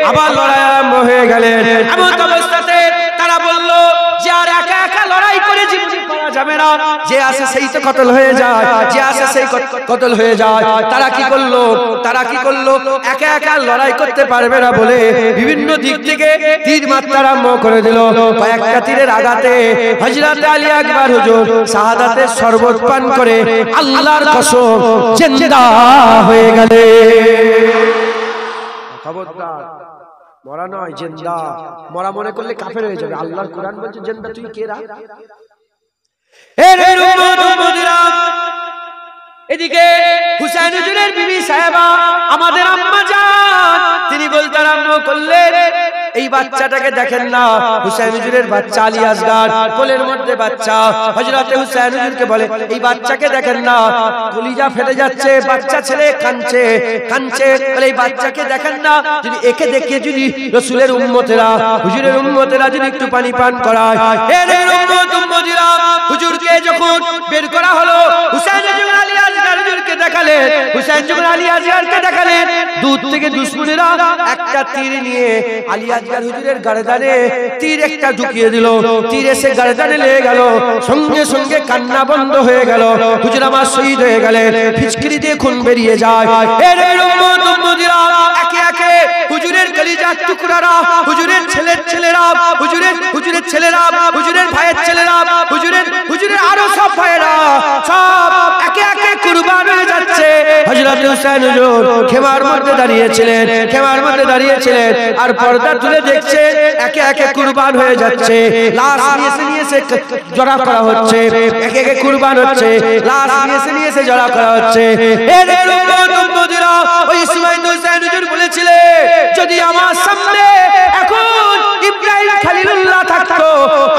আবার লড়াই আরম্ভ হয়ে গেলেন। এমন অবস্থাতে তারা বলল যে আর একা একা লড়াই করে জীবন করা যাবে না, যে আসে সেই তো কতল হয়ে যায়, যে আসে সেই কতল হয়ে যায়। তারা কি করলো, তারা কি করলো, একা একা লড়াই করতে পারবে না বলে বিভিন্ন দিক থেকে তীর মারতে আরম্ভ করে দিল। কয়েকটা তীরের আঘাতে হযরত আলী আকবর হুজুর শাহাদাতের শরবত পান করে আল্লাহর কসম জিন্দা হয়ে গেলেন।
খবরদার, মরা নয় জিন্দা। মরা মনে করলে কাফের হয়ে যাবে। আল্লাহর কোরআন বলছে জিন্দা, তুই কে রা?
এর উম্মত উম্মতিরা, এদিকে হুসাইন হুজুরের বিবি সাহেবা আমাদের আম্মা জান, তিনি বলতে আরম্ভ করলেন, এই বাচ্চাটাকে দেখেন না, হুসাইন হুজুরের বাচ্চা আলী আসগার, কোলের মধ্যে বাচ্চা। হযরত হুসাইন হুজুরকে বলে, এই বাচ্চাকে দেখেন না, কলিজা ফেটে যাচ্ছে, বাচ্চা ছেলে কাঁদছে কাঁদছে, বলে এই বাচ্চাকে দেখেন না, যদি একে দেখে যদি রাসূলের উম্মতেরা, হুজুরের উম্মতেরা যদি একটু পানি পান করায়। এর উম্মত উম্মতিরা, হুজুরকে যখন বের করা হলো, হুসাইন হুজুর আলী আসগার হুজুরকে দেখালেন, হুসাইন হুজুর আলী আসগারকে দেখালেন, দূর থেকে দুশমনেরা একটা তীর নিয়ে আলী আসগার হুজুরের গর্দানে তীর একটা ঢুকিয়ে দিল। তীর এসে গর্দানে লেগে গেল, সঙ্গে সঙ্গে কান্না বন্ধ হয়ে গেল। হুজুর আমার শহীদ হয়ে গেলেন, ফিচকিরি দিয়ে খুন বেরিয়ে যায়। এর উম্মত উম্মতিরা, একে একে হুজুরের কলিজার টুকরারা, হুজুরের ছেলের ছেলেরা, হুজুরের ছেলেরা, হুজুরের ভাইয়ের ছেলেরা, হুজুরের আরো সব ভাইয়েরা সব একে একে কুরবান হয়ে যাচ্ছে। হযরত হুসাইন হুজুর খেমার মধ্যে দাঁড়িয়েছিলেন, খেমার মধ্যে দাঁড়িয়েছিলেন, আর পর্দা তুলে দেখছে একে একে কুরবান হয়ে যাচ্ছে। লাশ নিয়ে এসে জড়া করা হচ্ছে, একে একে কুরবান হচ্ছে, লাশ নিয়ে এসে জড়া করা হচ্ছে। এর উম্মত উম্মতিরা, ওই সময় হুসাইন হুজুর বলেছিলেন, যদি আমার সামনে এখন ইব্রাহিম খলিলুল্লাহ থাকতো,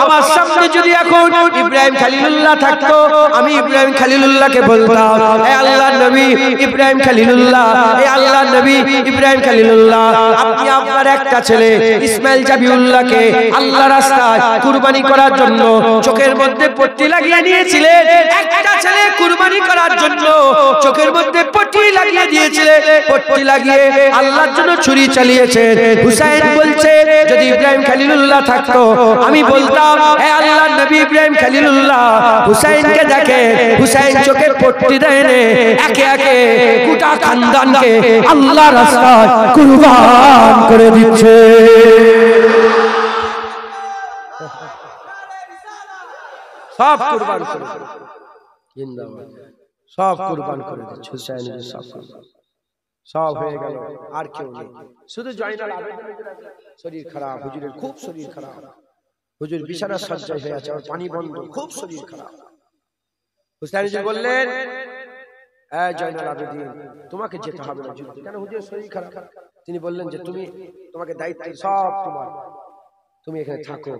আমার সামনে যদি এখন ইব্রাহিম খলিলুল্লাহ থাকতো, আমি ইব্রাহিম খলিলুল্লাহকে বলতাম, হে আল্লাহর নবী ইব্রাহিম খলিলুল্লাহ, হে আল্লাহর নবী ইব্রাহিম খলিলুল্লাহ, আপনি আপনার একটা ছেলে ইসমাইল জাবিউল্লাহকে আল্লাহর রাস্তায় কুরবানি করার জন্য চোখের মধ্যে পট্টি লাগিয়ে নিয়েছিলেন। একটা ছেলে কুরবানি করার জন্য চোখের মধ্যে পট্টি লাগিয়ে দিয়েছিলেন, পট্টি লাগিয়ে আল্লাহর জন্য ছুরি চালিয়েছেন। হুসাইন বলছে, যদি ইব্রাহিম খলিলুল্লাহ থাকতো, আমি বলতাম, হে আল্লাহর নবী ইব্রাহিম খলিলুল্লাহ। হুসাইনকে দেখে, হুসাইন চোখে পট্টি দেয়, একে একে গোটা খানদানকে আল্লাহর রাস্তায় কুরবান করে দিচ্ছে।
সব কুরবান করে জিন্দাবাদ, সব কুরবান করে দিচ্ছে। হুসাইন সব হয়ে গেল, আর কেউ নেই। শুধু জয়নাল আবেদিনের শরীর খারাপ, হুজুরের খুব শরীর খারাপ, হুজুর বিছানার শয্যায় হয়ে আছে, পানি বন্ধ, খুব শরীর খারাপ। হুসাইন হুজুর বললেন, এই জয়নাল আবেদিন, তোমাকে যেতে হবে না যুদ্ধে। কেন? হুজুরের শরীর খারাপ। তিনি বললেন যে তোমাকে দায়িত্ব সব তোমার, তুমি এখানে থাকো।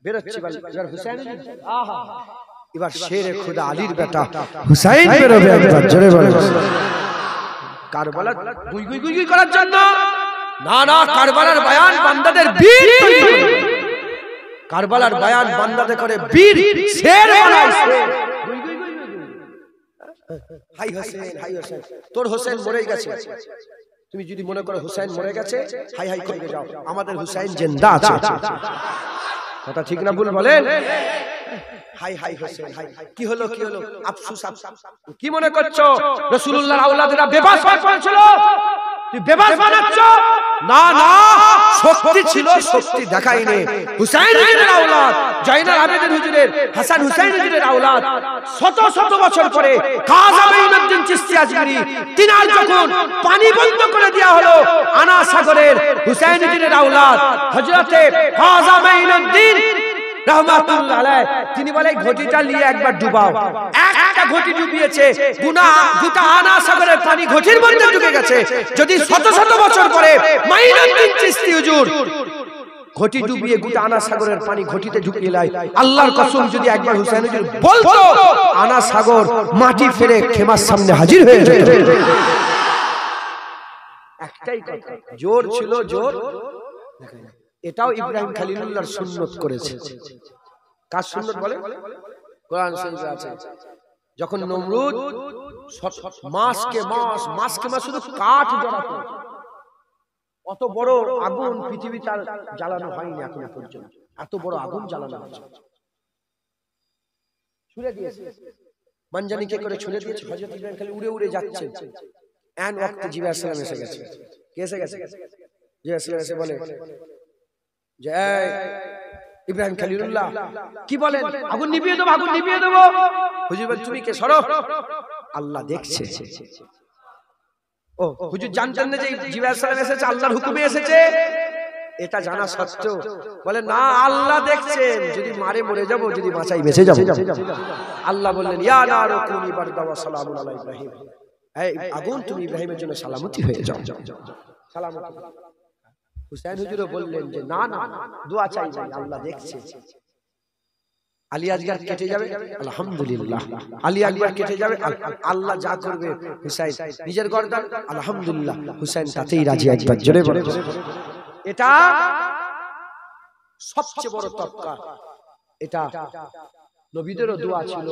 বেরোচ্ছি এবার হুসাইন এবার শেরে খুদা আলীর বেটা হুসাইন বেরোবে একবার, জোরে বলো। কারবালা গুই গুই গুই গুই করার জন্য না, না, কারবালার বয়ান বান্দাদের বীর তৈরি করে, কারবালার বয়ান বান্দাদের করে বীর, শের বানায় শের। গুই গুই গুই গুই, হাই হোসেন, হাই হোসেন, তোর হোসেন মরে গেছে। তুমি যদি মনে করো হুসাইন মরে গেছে, হাই হাই করে যাও, আমাদের হুসাইন জিন্দা আছে। কথা ঠিক না ভুল বলেন? Hi hi Hossain, hi. কি হলো, কি হলো? আফসোস, কি মনে করছো রাসূলুল্লাহর আওলাদেরা বেবাস হয়ে পড়েছিল? তুই বেবাস বানাচ্ছ? না না, শক্তি ছিল, শক্তি দেখায়নি। হুসাইন হুজুরের আওলাদ, জয়নাল আবেদিন হুজুরের, হাসান হুসাইন হুজুরের আওলাদ, শত শত বছর পরে খাজা মাঈনুদ্দিন চিশতি আজমিরি, তিনার যখন পানি বন্ধ করে দেওয়া হলো আনা সাগরের, হুসাইন হুজুরের আওলাদ হযরতে খাজা মাঈনুদ্দিন রহমাতুল্লাহ আলাইহি, তিনি বলে ঘটিটা নিয়ে একবার ডুবাও। একটা ঘটি ডুবিয়েছে, গোটা আনা সাগরের পানি ঘটির মধ্যে ঢুকে গেছে। যদি শত শত বছর পরে মাঈনুদ্দিন চিশতি হুজুর ঘটি ডুবিয়ে গোটা আনা সাগরের পানি ঘটিতে ঢুকিয়ে লাই, আল্লাহর কসম যদি একবার হুসাইন হুজুর বলতো, আনা সাগর মাটি ফেরে খেমার সামনে হাজির হয়ে যেত। একটাই কথা, জোর ছিল জোর। এটাও ইব্রাহিম খলিলুল্লাহর সুন্নত করেছে। কার সুন্নত বলে? কোরআন শরীফে আছে, যখন নমরুদ মাসকে মাস শুধু কাঠ জ্বালাতো, অত বড় আগুন পৃথিবীতে আর জ্বালানো হয়নি এখনো পর্যন্ত, এত বড় আগুন জ্বালানো হয়েছে। ছুড়ে দিয়েছে, মানজানি কে করে ছুড়ে দিয়েছে, হযরত ইব্রাহিম খালি উড়ে উড়ে যাচ্ছে। এন ওয়াক্তে জিবরাইল আলাইহিস সালাম এসে গেছে। কে এসে গেছে? জিবরাইল আলাইহিস সালাম এসে বলে যে ইব্রাহিম খলিলুল্লাহ কি বলেন, আগুন নিভিয়ে দেবো, আগুন নিভিয়ে দেবো। হুজুর বলেন তুমি কে, সরো, আল্লাহ দেখছে। ও হুজুর জানতেন না যে জিবরাইল আলাইহিস সালাম এসেছে, আল্লাহর হুকুমে এসেছে? এটা জানা সত্ত্বেও বলে না, আল্লাহ দেখছেন, যদি মারে মরে যাব, যদি বাঁচাই বেঁচে যাব। আল্লাহ বললেন ইয়া নারু কুনি বারদান ওয়া সালামুন আলা ইব্রাহিম, এই আগুন তুমি ইব্রাহিমের জন্য সালামতি হয়ে যাও, সালামতি। হুসাইন হুজুরও বললেন যে না না, দোয়া চাই, আল্লাহ দেখছে। আলী আসগর কেটে যাবে, আলহামদুলিল্লাহ। আলী আকবার কেটে যাবে, আল্লাহ যা করবে। হুসাইন নিজের গর্দান, আলহামদুলিল্লাহ। হুসাইন তাতেই রাজি। একবার জোরে বলে, এটা সবচেয়ে বড় তবকা। এটা নবীদেরও দোয়া ছিল,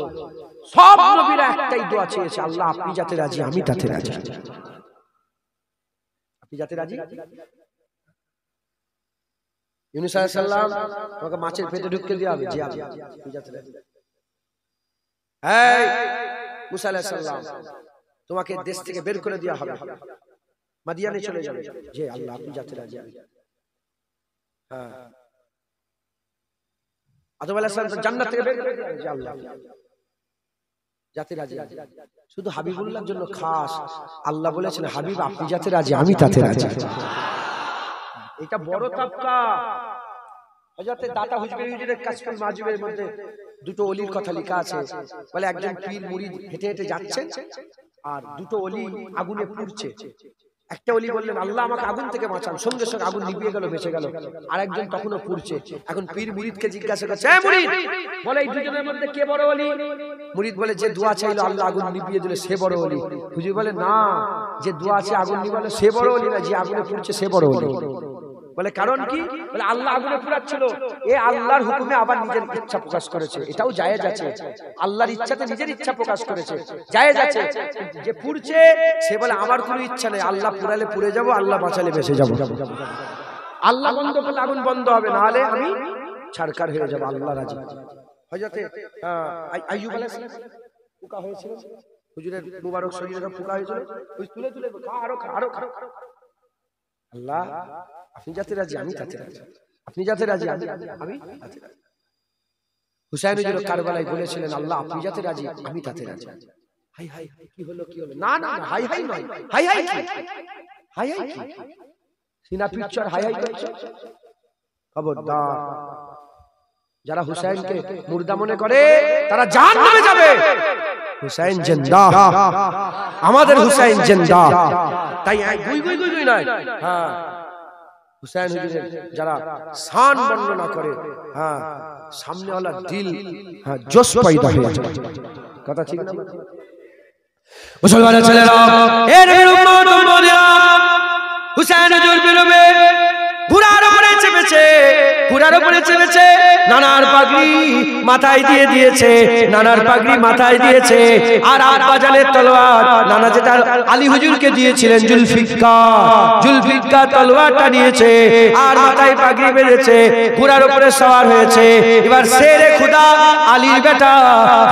সব নবীরা একটাই দোয়া চেয়েছে, আল্লাহ আপনি যাতে রাজি, আমি তাতে রাজি। আপনি যাতে রাজি। ইউনূস আলাইহিস সালাম তোমাকে মাছের পেটে ঢুকিয়ে দেওয়া হবে, জি আল্লাহ আপনি যাতে রাজি। এই মুসা আলাইহিস সালাম তোমাকে দেশ থেকে বের করে দেওয়া হবে, মাদিয়ানে চলে যাবে, জি আল্লাহ আপনি যাতে রাজি। হ্যাঁ, আদম আলাইহিস সালাম জান্নাত থেকে বের করে দেওয়া হবে, জি আল্লাহ যাতে রাজি। শুধু হাবিবুল্লাহর জন্য খাস আল্লাহ বলেছেন হাবিব আপনি যাতে রাজি, আমি তাতে রাজি। এটা বড় তবকা। হযরত দাতা হুজুরের কাশফুল মাহজুবের মধ্যে দুটো ওলির কথা লেখা আছে। বলে একজন পীর মুরিদ হেঁটে হেঁটে যাচ্ছেন, আর দুটো ওলি আগুনে পুড়ছে। একটা ওলি বললেন আল্লাহ আমাকে আগুন থেকে বাঁচান, সঙ্গে সঙ্গে আগুন নিভিয়ে গেল, বেঁচে গেল। আর একজন তখনও পুড়ছে। এখন পীর মুরিদকে জিজ্ঞাসা করছে, এ মুরিদ বলে এই দুজনের মধ্যে কে বড় ওলি? মুরিদ বলে যে দোয়া চাইলো আল্লাহ আগুন নিভিয়ে দিল সে বড় ওলি। হুজুর বলে না, যে দোয়া আছে আগুন নিভালো সে বড় ওলি না, যে আগুনে পুড়ছে সে বড় ওলি। বলে কারণ কি? বলে আল্লাহ আগুনে পুড়াচ্ছিল, এ আল্লাহর হুকুমে আবার নিজের ইচ্ছা প্রকাশ করেছে, এটাও জায়েজ আছে। আল্লাহর ইচ্ছাতে নিজের ইচ্ছা প্রকাশ করেছে, জায়েজ আছে। যে পুড়ছে সে বলে আমার কোনো ইচ্ছা নেই, আল্লাহ পুড়ালে পুড়ে যাব, আল্লাহ বাঁচালে বেঁচে যাব। আল্লাহ বন্ধ করলে আগুন বন্ধ হবে, না হলে আমি ছারকার হয়ে যাব, আল্লাহ রাজি। হযরতে আইয়ুব আলাইহিস সালাম পোকা হয়েছিল, হুজুরের মুবারক শরীরে পোকা হয়েছিল, ওই তুলে তুলে আরো আরো আল্লাহ আপনি যাতে রাজি, আমি তাতে রাজি, আপনি যাতে রাজি, আমি তাতে রাজি। হুসাইন হুজুর কারবালায় বলেছিলেন আল্লাহ আপনি যাতে রাজি, আমি তাতে রাজি। হাই হাই কি হলো, কি হলো? না না হাই হাই নয়, হাই হাই কি, হাই হাই কি, সিনা পিকচার হাই হাই করছে। খবরদার, যারা হুসাইনকে মুর্দা মনে করে তারা জাহান্নামে যাবে। হুসাইন জিন্দা, আমাদের হুসাইন জিন্দা। তাই গুই গুই গুই গুই নয়। হ্যাঁ, হুসাইন হুজুরের যারা শান বর্ণনা করে, হ্যাঁ সামনেওয়ালা দিল, হ্যাঁ জোশ পয়দা হয়ে যায়। কথা ঠিক না? মুসলমানের ছেলেরা, এর উম্মত উম্মতিরা, হুসাইন হুজুর বেরোবে ঘোড়ার উপরে চেপেছে, ঘোড়ার উপরে চেপেছে, নানার পাগড়ি মাথায় দিয়ে দিয়েছে, নানার পাগড়ি মাথায় দিয়েছে। আর আব্বাজানের তলোয়ার নানা যেটা আলী হুজুরকে দিয়েছিলেন জুলফিকার তলোয়ারটা নিয়েছে, আর মাথায় পাগড়ি বেঁধেছে, ঘোড়ার উপরে সওয়ার হয়েছে। এবার শেরে খুদা আলীর বেটা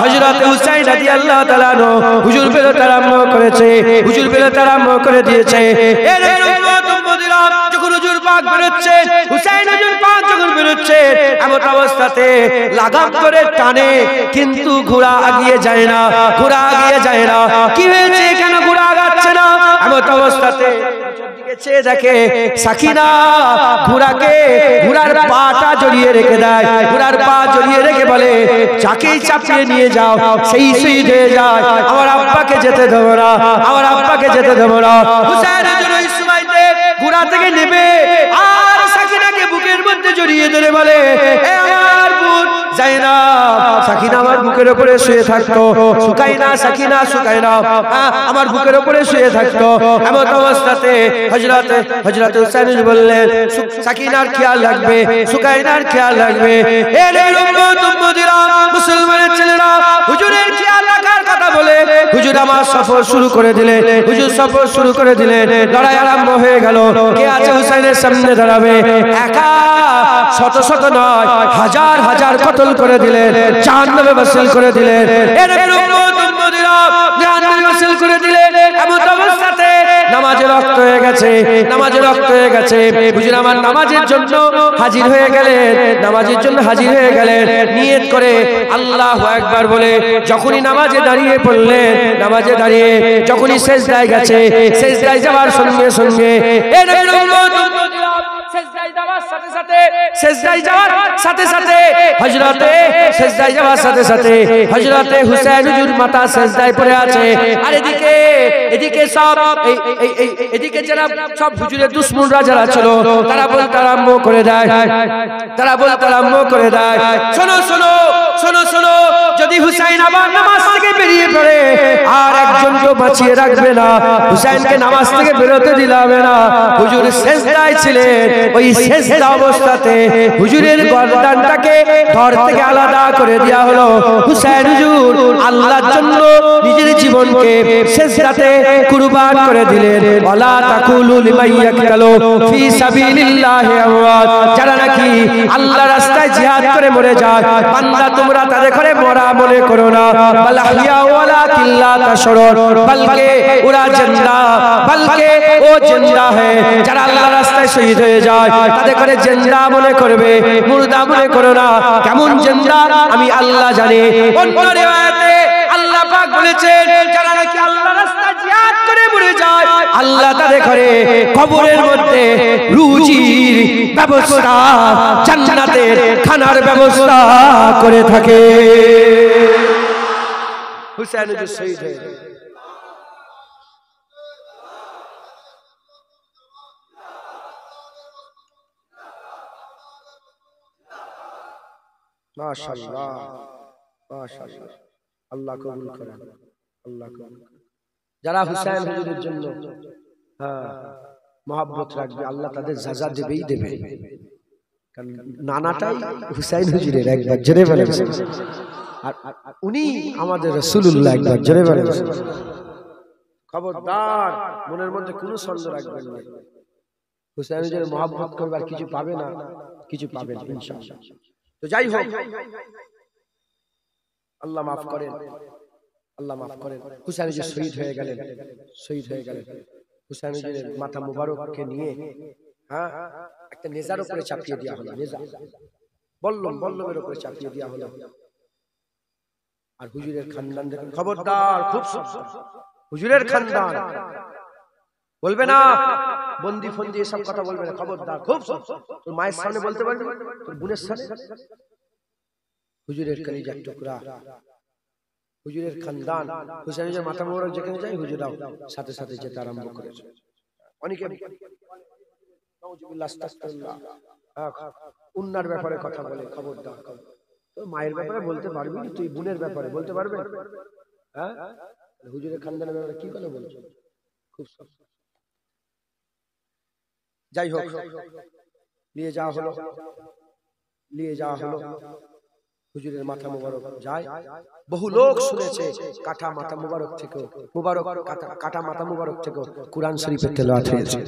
হযরত হুসাইন রাদিয়াল্লাহু তাআলা আনহু হুজুর বেরোতে আরম্ভ করেছে, হুজুর বেরোতে আরম্ভ করে দিয়েছে। এর উম্মত উম্মতিরা, যখন হুজুর পাক বেরোচ্ছে, হুসাইন হুজুর পাক যখন বেরোচ্ছে, এমন অবস্থাতে লাগাম করে টানে, কিন্তু ঘোড়া আগিয়ে যায় না, ঘোড়া আগিয়ে যায় না। কি হয়েছে, কেন ঘোড়া আগাচ্ছে না? এমন অবস্থাতে চেয়ে দেখে সাকিনা ঘোড়ার পাটা জড়িয়ে রেখে দেয়, ঘোড়ার পা জড়িয়ে রেখে বলে যাকেই চাপিয়ে নিয়ে যাও সেই শহীদ হয়ে যায়, আমার আব্বাকে যেতে দেবো না, আমার আব্বাকে যেতে দেবো না। হুসাইন হুজুর ওই সময়তে ঘোড়া থেকে নেবে আর সাকিনাকে বুকের মধ্যে জড়িয়ে ধরে বলে, এ আমার বোন
জাইনাব সাকিনা আমার বুকের উপরে শুয়ে থাকতো, সুকাইনা সাকিনা সুকাইনা আমার বুকের উপরে শুয়ে থাকতো। এমন অবস্থাতে হযরত হুসাইন বললেন সাকিনার খেয়াল রাখবে, সুকাইনার খেয়াল রাখবে। মুসলমানের ছেলেরা হুজুরের খেয়াল রাখার কথা বলে হুজুর আমার সফর শুরু করে দিলেন। হুজুর সফর শুরু করে দিলেন, লড়াই আরম্ভ হয়ে গেল। কে আছে হুসাইনের সামনে দাঁড়াবে? একা শত শত নয়, হাজার হাজার কতল করে দিলেন, জাহান্নামে বাসিল করে দিলেন। করে দিলেন। এমন অবস্থাতে নামাজে রক্ত হয়ে গেছে, নামাজে রক্ত হয়ে গেছে। হুজুর আমার নামাজের জন্য হাজির হয়ে গেলেন, নামাজের জন্য হাজির হয়ে গেলেন। নিয়ত করে আল্লাহু আকবার বলে যখনই নামাজে দাঁড়িয়ে পড়লেন, নামাজে দাঁড়িয়ে যখনই সেজদায় গেছে, সেজদায় যাওয়ার সঙ্গে সঙ্গে সেজদায় যাওয়ার সাথে সাথে হযরতে হুসাইন হুজুর মাথা সেজদায় পড়ে আছে। আর এদিকে সব এদিকে যারা সব হুজুরের দুশমনরা যারা ছিল তারা বলতে আরম্ভ করে দেয়, শোনো শোনো শোনো শোনো, যদি হুসাইন আবার নামাজ থেকে বেরিয়ে পড়ে আর একজনকে বাঁচিয়ে রাখবে না, হুসাইনকে নামাজ থেকে বেরোতে দিলে হবে না। হুজুর সেজদায় ছিলেন, ওই সেজদা অবস্থাতে হুজুরের গর্দানটাকে ধর থেকে আলাদা করে দেওয়া হলো। হুসাইন হুজুর আল্লাহর জন্য নিজের জীবনকে সেজদাতে কুরবান করে দিলেন। ওয়ালা তাকুলু লিমান ইয়াকতালু ফি সাবিলিল্লাহি আমওয়াত, যারা নাকি আল্লাহর রাস্তায় জিহাদ করে মরে যায়, বান্দা তোমরা তাদের ঘরে মরা মনে করো না। বাল আহইয়া ওয়ালাকিন লা তাশউরুন, বলকে ওরা জিন্দা, বলকে ও জিন্দা है। যারা আল্লাহর রাস্তায় শহীদ হয়ে যায় তাদের ঘরে জিন্দা মনে করবে, মুর্দা মনে করো না। কেমন জিন্দা আমি আল্লাহ জানি। অন্য রিওয়ায়াতে আল্লাহ পাক বলেছেন যারা নাকি আল্লাহর রাস্তায় জিহাদ করে মরে যায়, আল্লাহ তাদের ঘরে কবরের মধ্যে রুজির ব্যবস্থা, জান্নাতের খানার ব্যবস্থা করে থাকে। হুসাইন হুজুর শহীদ হয়ে গেলেন। মাশাআল্লাহ মাশাআল্লাহ, আল্লাহ কবুল করেন, আল্লাহ কবুল করেন। যারা হুসাইন হুজুরের জন্য মহব্বত রাখবে আল্লাহ তাদের সাজা দেবেই দেবে। কারণ নানাটাই হুসাইন হুজুরের, একবার জোরে বলেন। আর উনি আমাদের রাসূলুল্লাহ, একবার জোরে বলেন। খবরদার মনের মধ্যে কোনো সন্দেহ রাখবেন না, হুসাইন হুজুরের মহব্বত করবার কিছু পাবে না, কিছু পাবেন ইনশাআল্লাহ। তো যাই হোক, আল্লাহ মাফ করেন, আল্লাহ মাফ করেন। হুসাইন হুজুর শহীদ হয়ে গেলেন, শহীদ হয়ে গেলেন। হুসাইন হুজুরের মাথা মুবারককে নিয়ে একটা নেজার উপরে চাপিয়ে দেওয়া হলো, নেজা বল্লমের উপরে চাপিয়ে দেওয়া হলো। আর হুজুরের খানদান দেখেন, খবরদার খুব হুজুরের খানদান বলবে না, বন্দি ফন্দি এসব কথা বলবে না, খবরদার। খুব তোর মায়ের সামনে বলতে পারবি, তোর বোনের সামনে। হুজুরের কলিজার টুকরা, হুজুরের খানদান, হুসাইনের মাথা মোবারক যেখানে যায় হুজুরাও সাথে সাথে যেতে আরম্ভ করেছে। অনেকে উন্নার ব্যাপারে কথা বলে, খবরদার। তোর মায়ের ব্যাপারে বলতে পারবি, তুই বোনের ব্যাপারে বলতে পারবে? হ্যাঁ, হুজুরের খানদানের ব্যাপারে কি কথা বলছো? খুব যাই হোক, নিয়ে যাওয়া হলো হুজুরের মাথা মুবারক যায়। বহু লোক শুনেছে কাটা মাথা মুবারক থেকে, কাটা মাথা মুবারক থেকে কুরআন শরীফের তেলাওয়াত হয়েছে।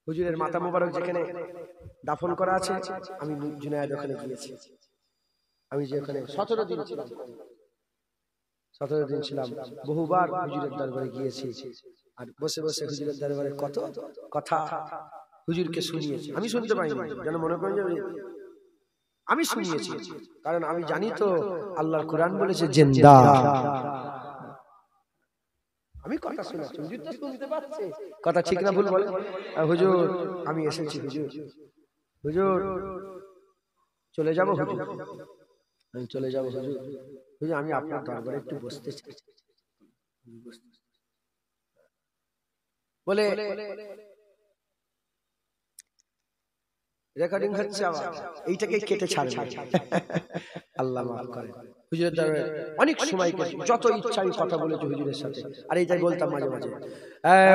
হুজুরের মাথা মুবারক যেখানে দাফন করা আছে, আমি জুনায়েদ ওখানে গিয়েছি। আমি যে ওখানে 17 দিন ছিলাম, বহুবার হুজুরের দরবারে গিয়েছি। আর বসে বসে হুজুরের দরবারে কত কথা হুজুরকে শুনিয়েছি। আমি শুনতে পাইনি, যেন মনে করেন যে আমি শুনিয়েছি, কারণ আমি জানি তো আল্লাহর কোরআন বলেছে জিন্দা। আমি কথা শুনেছি, হুজুর তো শুনতে পাচ্ছে, কথা ঠিক না ভুল বলে। হুজুর আমি এসেছি, হুজুর চলে যাব, হুজুর আমি চলে যাব, হুজুর আমি আপনার দরবারে একটু বসতে চাই বলে
রেকর্ডিং হচ্ছে আবার এইটাকে কেটে ছাড়বে আল্লাহ মাফ করে হুজুরের দরবারে অনেক সময় কেটে যত ইচ্ছা আমি কথা বলেছি হুজুরের সাথে আর এইটাই বলতাম মাঝে মাঝে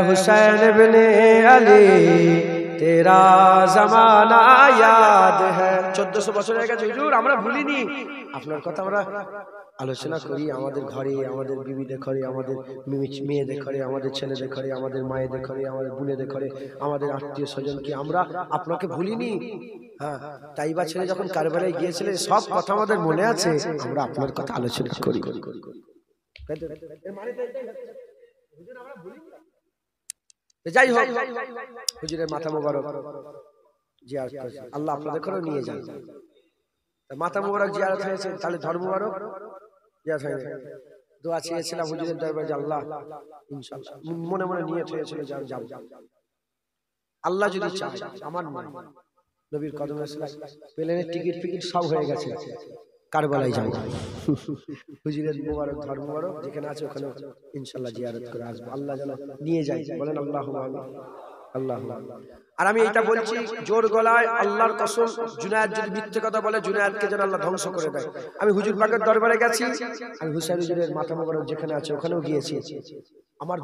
হুসাইন ইবনে আলী তেরা জামানা ইয়াদ হ্যায় 1400 বছর হয়ে গেছে হুজুর আমরা ভুলিনি আপনার কথা আমরা আলোচনা করি আমাদের ঘরে আমাদের বিবিদের ঘরে আমাদের মেয়েদের ঘরে আমাদের ছেলেদের ঘরে আমাদের মায়েদের ঘরে আমাদের বোনেদের ঘরে আমাদের আত্মীয় স্বজনকে আমরা আপনাকে ভুলিনি হ্যাঁ তাইবা ছেলে যখন কারবালায় গিয়েছিলেন সব কথা আমাদের মনে আছে আমরা আপনার কথা আলোচনা করি যাই হোক হুজুরের মাথা মোবারক জিয়ারত করছি আল্লাহ আপনাদের ঘরেও নিয়ে যান মাথা মোবারক জিয়ারত হয়েছে তাহলে ধর্ম মোবারক জিয়ারত হয়েছে দোয়া চেয়েছিলাম হুজুরের দরবারে আল্লাহ ইনশাআল্লাহ মনে মনে নিয়ত হয়েছিল যাব আল্লাহ যদি চায় আমার নয় নবীর কদমে প্লেনের টিকিট ফিকিট সব হয়ে গেছে কারবালায় যাব হুজুরের মোবারক ধর্ম মোবারক যেখানে আছে ওখানে ইনশাআল্লাহ জিয়ারত করে আসবো আল্লাহ যেন নিয়ে যায় বলেন আল্লাহুম্মা আমিন আল্লাহ আর আমি এটা বলছি জোর গলায় আল্লাহর কসম জুনায়েদ যদি মিথ্যে কথা বলে জুনায়েদকে যেন আল্লাহ ধ্বংস করে দেয় আমি হুজুর পাকের দরবারে গেছি আমি হুসাইন হুজুরের মাথা মোবারক যেখানে আছে ওখানেও গিয়েছি আমার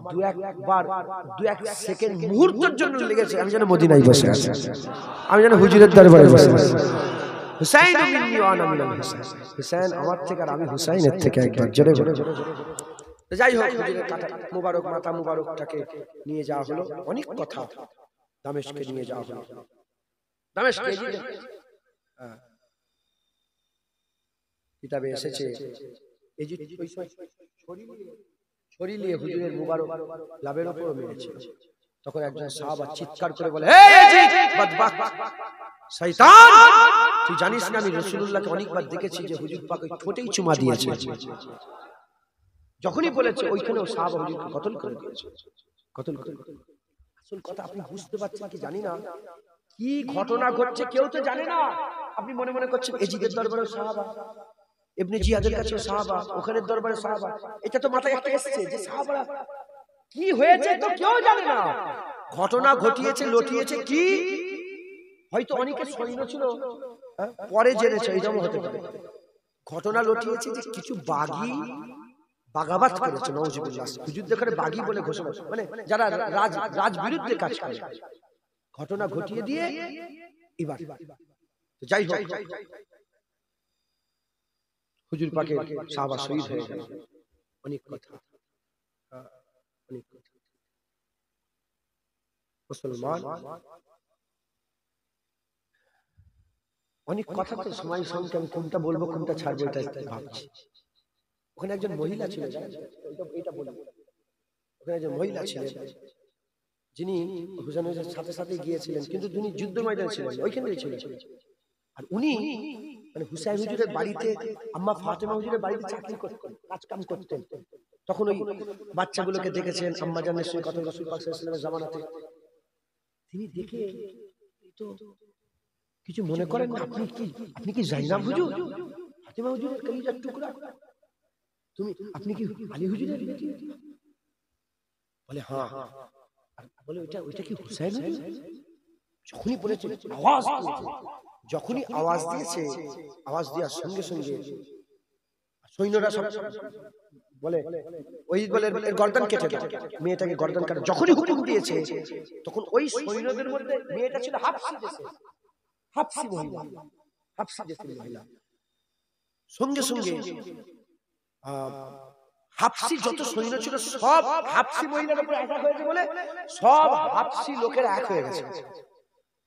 দু এক সেকেন্ড মুহূর্তের জন্য লেগেছে আমি যেন মদিনায় বসে আছি আমি যেন হুজুরের দরবারে বসে আছি হুসাইন মিন্নি ওয়া আনা মিনাল হুসাইন হুসাইন আমার থেকে আর আমি হুসাইনের থেকে একবার জোরে জোরে যাই হোক হুজুরের কাটা মোবারক মাথা মোবারকটাকে নিয়ে যাওয়া হলো অনেক কথা দামেশকে নিয়ে যাওয়া হলো দামেশকে কিতাবে এসেছে ছড়ি নিয়ে হুজুরের মোবারক লাভের উপর মেরেছে তখন একজন সাহাবা চিৎকার করে বলে হে ইয়াজিদ বদবাক শয়তান তুই জানিস না আমি রাসূলুল্লাহকে অনেকবার দেখেছি যে হুজুর পাক ওই ঠোঁটেই চুমা দিয়েছে যখনই বলেছে ওইখানেও সাহাবা হুজুরকে কতল করে দিয়েছে কতল করে আসল কথা আপনি বুঝতে পারছেন কি জানি না কি ঘটনা ঘটছে কেউ তো জানে না আপনি মনে মনে করছেন এজিদের দরবারে সাহাবা ইবনে জিয়াদের কাছে সাহাবা ওখানের দরবারে সাহাবা এটা তো মাথায় একটা এসেছে যে সাহাবারা কি হয়েছে তো কেউ জানে না ঘটনা ঘটিয়েছে লটিয়েছে কি হয়তো অনেকে সৈন্য ছিল পরে জেনেছে এটাও হতে পারে ঘটনা লটিয়েছে যে কিছু বাগী বাগাবাত করেছে নাউজুবিল্লাহ হুজুরদের ঘরে বাগী বলে ঘোষণা মানে যারা রাজ বিরুদ্ধে কাজ করে ঘটনা ঘটিয়ে দিয়ে এবার তো যাই হোক হুজুর পাকের সাহাবা শহীদ হয়ে গেল অনেক কথা অনেক কথা মুসলমান অনেক কথা তো সময় সঙ্গে আমি কোনটা বলবো কোনটা ছাড়বো এটা ভাবছি ওখানে একজন মহিলা ছিল এটা বলবো ওখানে একজন মহিলা ছিলেন যিনি হুসাইনের সাথে সাথে গিয়েছিলেন কিন্তু তিনি যুদ্ধ ময়দানে ছিলেন ওইখানেই ছিলেন আর উনি মানে হুসাইন হুজুরের বাড়িতে আম্মা ফাতেমা হুজুরের বাড়িতে চাকরি করতেন কাজ কাম করতেন তখন ওই বাচ্চাগুলোকে দেখেছেন আম্মা জানের সঙ্গে কথা রাসূল পাক সাল্লাল্লাহু আলাইহি ওয়াসাল্লামের জামানাতে তিনি দেখে তো কিছু মনে করেন না আপনি কি জাইনাব হুজুর ফাতেমা হুজুরের কলিজার টুকরা আপনি কি আলী হুজুরের বলে হ্যাঁ বলে ওইটা কি হুসাইন হুজুর যখনই বলেছে যখনই আওয়াজ দিয়েছে আওয়াজ দেওয়ার সঙ্গে সঙ্গে সৈন্যরা সব বলে ওই বলে গর্দান কেটে দাও মেয়েটাকে গর্দান কাটে যখনই হুকুম দিয়েছে তখন ওই সৈন্যদের মধ্যে মেয়েটা ছিল হাফসি মহিলা সঙ্গে সঙ্গে হাফসি যত সৈন্য ছিল সব হাফসি মহিলার উপর অ্যাটাক হয়েছে বলে সব হাফসি লোকের এক হয়ে গেছে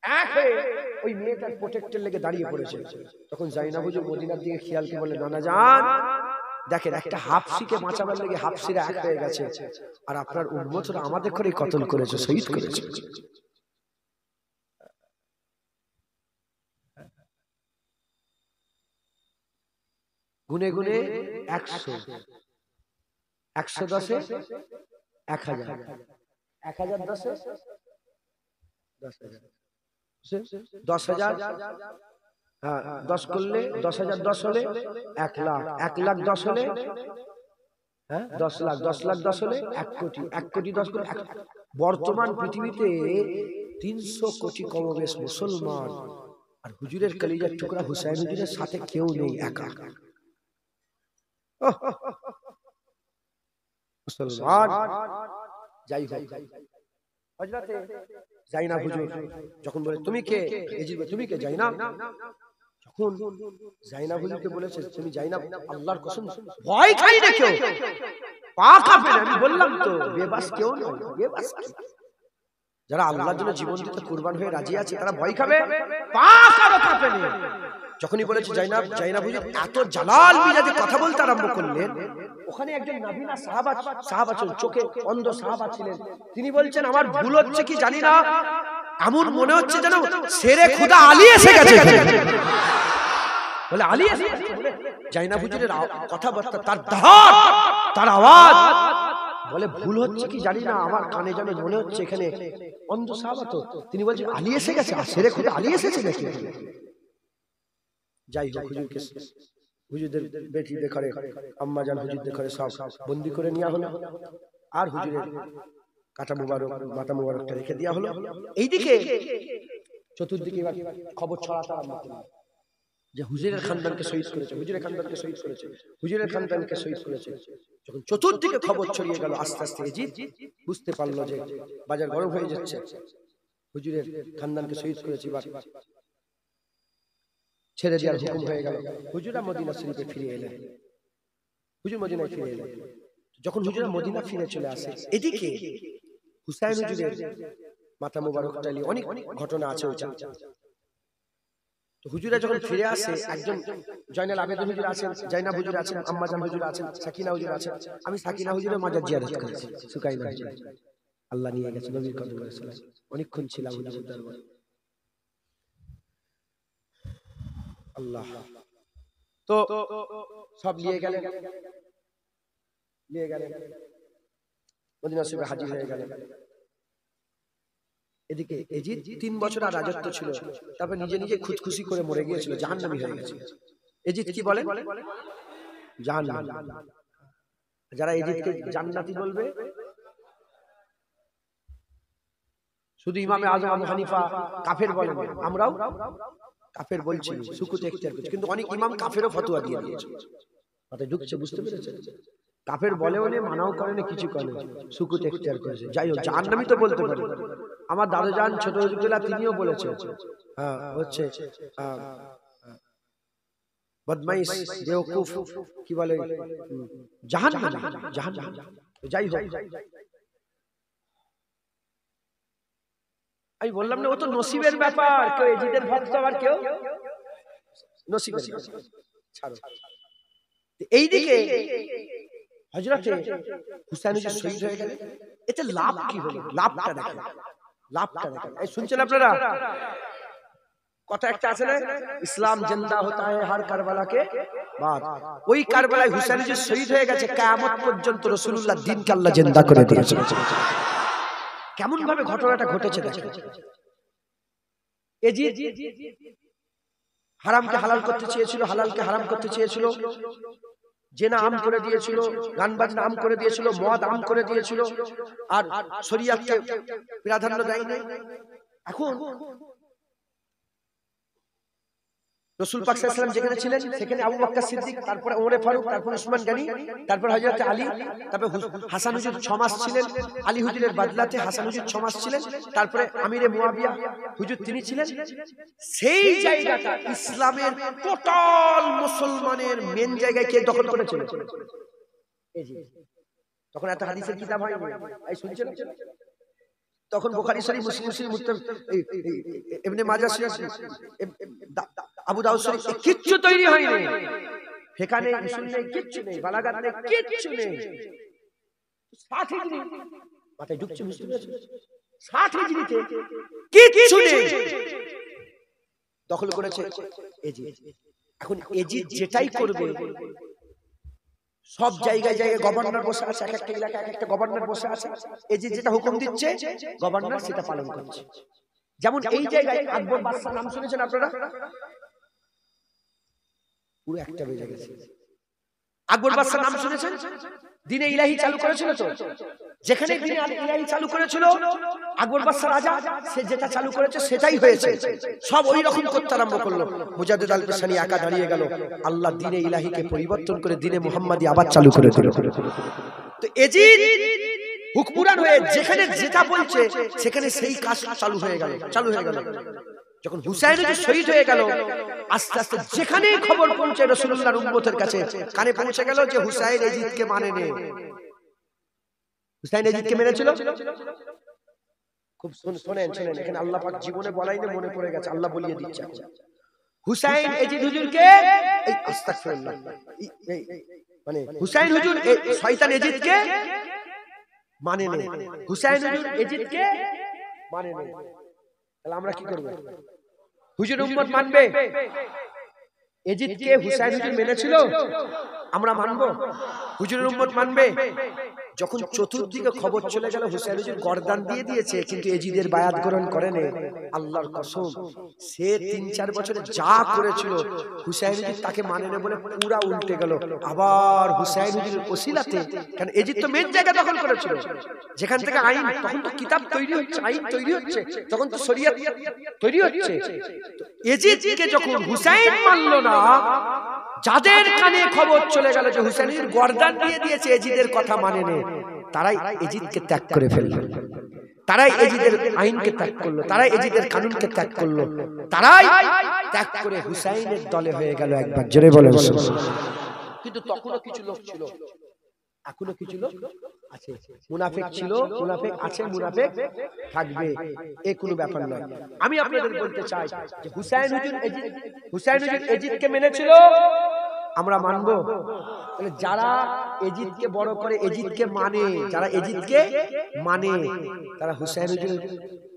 এক হয়ে ওই মেয়েটার প্রোটেক্টের লেগে দাঁড়িয়ে পড়েছে তখন জাইনাব হুজুর মদিনার দিকে খেয়াল করে বলে নানা জান দেখেন একটা হাফসিকে বাঁচাবার লেগে হাফসিরা এক হয়ে গেছে আর আপনার উম্মতরা আমাদের করে কতল করেছে শহীদ করেছে গুনে গুনে 100 110 1000 1010 10,000 হ্যাঁ 10 করলে 10,000 10 হলে 1 লাখ 1 লাখ 10 হলে হ্যাঁ 10 লাখ 10 লাখ 10 হলে 1 কোটি 1 কোটি 10 করে বর্তমান পৃথিবীতে 300 কোটি কমবেশ মুসলমান আর হুজুরের কলিজার টুকরা হুসাইন হুজুরের সাথে কেউ নেই, একা। মুসলমান যাই হোক, হযরতে জাইনাব হুজুর যখন বলে তুমি কে, এজিদ তুমি কে জাইনাব, যখন জাইনাব হুজুরকে বলেছে তুমি জাইনাব, আল্লাহর কসম ভয় খাই না কেউ, পা কাঁপে না। আমি বললাম তো বেবাস কেউ নয়, বেবাস যারা আল্লাহর জন্য জীবন দিতে কুরবান হয়ে রাজি আছে তারা ভয় খাবে, পা কাঁপে না। যখনই বলেছে জাইনাব, জাইনাব হুজুর এত জালাল মিজাজে কথা বলতে আরম্ভ করলেন, ওখানে একজন নাবিনা সাহাবা ছিলেন, চোখে অন্ধ সাহাবা ছিলেন, তিনি বলছেন আমার ভুল হচ্ছে কি জানি না, এমন মনে হচ্ছে যেন শেরে খোদা আলী এসে গেছে। বলে আলী এসে গেছে, জাইনাব হুজুরের কথাবার্তা, তার ধার, তার আওয়াজ, বলে ভুল হচ্ছে কি জানি না, আমার কানে যেন মনে হচ্ছে এখানে অন্ধ সাহাবা তো, তিনি বলছেন আলী এসে গেছে, শেরে খোদা আলী এসেছে নাকি। যাই হোক, হুজুরকে হুজুরদের বেটি দেখরে, আম্মা জান হুজুর দেখরে সব বন্দি করে নেওয়া হলো, আর হুজুরের কাটা মুবারক, মাথা মুবারকটা রেখে দেওয়া হলো। এইদিকে চতুর্দিকে এবার খবর ছড়াতে আরম্ভ করলো যে হুজুরের খানদানকে শহীদ করেছে, হুজুরের খানদানকে শহীদ করেছে, হুজুরের খানদানকে শহীদ করেছে। যখন চতুর্দিকে খবর ছড়িয়ে গেল, আস্তে আস্তে এজিদ বুঝতে পারলো যে বাজার গরম হয়ে যাচ্ছে, হুজুরের খানদানকে শহীদ করেছে, এবার ছেড়ে দেওয়ার হুকুম হয়ে গেল। হুজুরা মদিনা শরীফে ফিরে এলেন, হুজুর মদিনায় ফিরে এলেন। যখন হুজুরা মদিনা ফিরে চলে আসে, এদিকে হুসাইন হুজুরের মাথা মুবারকটা নিয়ে অনেক ঘটনা আছে ওইটা। তো হুজুরা যখন ফিরে আসে, একজন জয়নাল আবেদিন হুজুর আছেন, জাইনাব হুজুর আছেন, আম্মা জান হুজুর আছেন, সাকিনা হুজুর আছেন। আমি সাকিনা হুজুরের মাজার জিয়ারত করেছি, সুকাইনা হুজুর, আল্লাহ নিয়ে গেছে নবীর কদমে সালাম, অনেকক্ষণ ছিলাম হুজুরের দরবারে। আল্লাহ তো সব নিয়ে গেলেন, মদিনা শরীফে হাজির হয়ে গেলেন। এদিকে এজিদ 3 বছর আর রাজত্ব ছিল, তারপর নিজে নিজে খুদকুশি করে মরে গিয়েছিল, জাহান্নামী হয়ে গেছে। এজিদ কি বলে? জাহান্নামী। যারা এজিদকে জান্নাতি বলবে, শুধু ইমামে আজম আবু হানিফা কাফের বলেন, আমরাও কাফের বলছি, সুকুত এখতিয়ার করছি, কিন্তু অনেক ইমাম কাফেরও ফতোয়া দিয়ে দিয়েছে। মাথায় ঢুকছে, বুঝতে পেরেছেন? কাফের বলেও না, মানাও করে না, কিছু করে না, সুকুত এখতিয়ার করেছে। যাই হোক, জাহান্নামী তো বলতে পারে। আমার দাদাজান ছোট হুজুরুল্লাহ তিনিও বলেছেন, হ্যাঁ হচ্ছে বদমাইশ, বেওকুফ, কি বলে, জাহান্নামী, জাহান্নামী। যাই হোক, আমি বললাম না, ও তো নসিবের ব্যাপার, কেউ এজিদের ভক্ত আবার কেউ নসিবের ব্যাপার, ছাড়ো। এইদিকে হযরতে হুসাইন হুজুর শহীদ হয়ে গেলেন, এতে লাভ কি হলো? লাভটা দেখেন, লাভটা দেখেন। এই শুনছেন আপনারা? কথা একটা আছে না, ইসলাম জিন্দা হতা है हर কারবালা के बाद। ওই কারবালায় হুসাইন হুজুর শহীদ হয়ে গেছে, কিয়ামত পর্যন্ত রাসূলুল্লাহ দ্বীনকে আল্লাহ জিন্দা করে দিয়েছে। কেমন ভাবে ঘটনাটা ঘটেছে দেখেন। এজিদ হারামকে হালাল করতে চেয়েছিল, হালালকে হারাম করতে চেয়েছিল, জেনা আম করে দিয়েছিল, গান বাজনা আম করে দিয়েছিল, মদ আম করে দিয়েছিল, আর শরীয়তকে প্রাধান্য দেয়নি। এখন রাসূল পাক সাল্লাল্লাহু আলাইহি ওয়াসাল্লাম যেখানে ছিলেন, সেখানে আবু বকর সিদ্দিক, তারপরে ওমর ফারুক, তারপরে উসমান গনি, তারপরে হযরত আলী, তারপরে হাসান হুজুর 6 মাস ছিলেন, আলী হুজুরের বদলাতে হাসান হুজুর 6 মাস ছিলেন, তারপরে আমিরে মুয়াবিয়া হুজুর তিনি ছিলেন। সেই জায়গাটা ইসলামের টোটাল মুসলমানের মেন জায়গায় কে দখল করেছিল? তখন এত হাদিসের কিতাব হয়নি, এই শুনছেন? তখন বুখারী শরীফ, মুসলিম শরীফ, ইবনে মাজাহ শরীফ, আবু দাউদ শরীফ কিচ্ছু তৈরি হয়নি। এখানে উসুল নেই, কিচ্ছু নেই, বালাগাত নেই, কিচ্ছু নেই। 60 হিজরি মাথায় ঢুকছে, বুঝতে পেরেছেন? 60 হিজরিতে কিচ্ছু নেই, দখল করেছে এজিদ। এখন এজিদ যেটাই করবে, সব জায়গায় জায়গায় গভর্নর বসে আছে, এক একটা এলাকায় এক একটা গভর্নর বসে আছে, এজিদ যেটা হুকুম দিচ্ছে গভর্নর সেটা পালন করছে। যেমন এই জায়গায় আকবর বাদশাহ নাম শুনেছেন আপনারা? পুরো একটা বেজে গেছে। আকবর বাদশাহ নাম শুনেছেন? দিনে ইলাহি চালু করেছিল তো, যেখানে দিনে ইলাহি চালু করেছিল আকবর বাদশা রাজা, সে যেটা চালু করেছে সেটাই হয়েছে, সব ওই রকম করতে আরম্ভ করলো। মুজাদ্দিদ আল পেশানি একা দাঁড়িয়ে গেল, আল্লাহ দিনে ইলাহিকে পরিবর্তন করে দিনে মুহাম্মাদি আবার চালু করে দিল। তো এজিদ হুকমরান হয়ে যেখানে যেটা বলছে সেখানে সেই কাজ চালু হয়ে গেল। যখন হুসাইন শহীদ হয়ে গেল, আস্তে আস্তে যেখানে খবর পৌঁছে রাসূলুল্লাহর উম্মতের কাছে কানে পৌঁছে গেল যে হুসাইন এজিদকে মানে নে। হুসাইন এজিদকে মেনেছিল। খুব শুনেন, এখানে আল্লাহ পাক জীবনে বলাই না, মনে পড়ে গেছে, আল্লাহ বলিয়ে দিচ্ছে। হুসাইন এজিদ হুজুরকে এই আস্তাগফিরুল্লাহ, মানে হুসাইন হুজুর শয়তান এজিদকে মানে নে, হুসাইন হুজুর এজিদকে মানে নে। তাহলে আমরা কি করব? হুজুর উম্মত মানবে? এজিদকে হুসাইন হুজুর মেনেছিল, আমরা মানব? হুজুরের উম্মত মানবে? যখন চতুর্দিকে খবর চলে গেল হুসাইন হুজুর গর্দান দিয়ে দিয়েছে কিন্তু এজিদের বায়াত গ্রহণ করেনি, আল্লাহর কসম সে ৩-৪ বছরে যা করেছিল হুসাইন হুজুর তাকে মানে না বলে পুরা উল্টে গেল। আবার হুসাইন হুজুরের ওসিলাতে, কারণ এজিদ তো মেন জায়গা দখল করেছিল, যেখান থেকে আইন, তখন তো কিতাব তৈরি হচ্ছে, আইন তৈরি হচ্ছে, তখন তো শরীয়ত তৈরি হচ্ছে। এজিদকে যখন হুসাইন মানলো না, যাদের কানে খবর চলে গেল যে হুসাইনের গর্দান দিয়ে দিয়েছে, এজিদের কথা মানে নে, তারাই এজিদকে ত্যাগ করে ফেলল, তারাই এজিদের আইনকে ত্যাগ করলো, তারাই এজিদের কানুনকে ত্যাগ করলো, তারাই ত্যাগ করে হুসাইনের দলে হয়ে গেল। একবার জোরে বলে। কিন্তু তখনও কিছু লোক ছিল, এখনো কিছু লোক আছে, মুনাফিক ছিল, মুনাফিক আছে, মুনাফিক থাকবে, এ কোনো ব্যাপার নয়। আমি আপনাদের বলতে চাই যে হুসাইন হুজুর এজিদকে মেনেছিল, আমরা মানবো? তাহলে যারা এজিদকে বড় করে, এজিদকে মানে, যারা এজিদকে মানে, তারা হুসাইন হুজুরের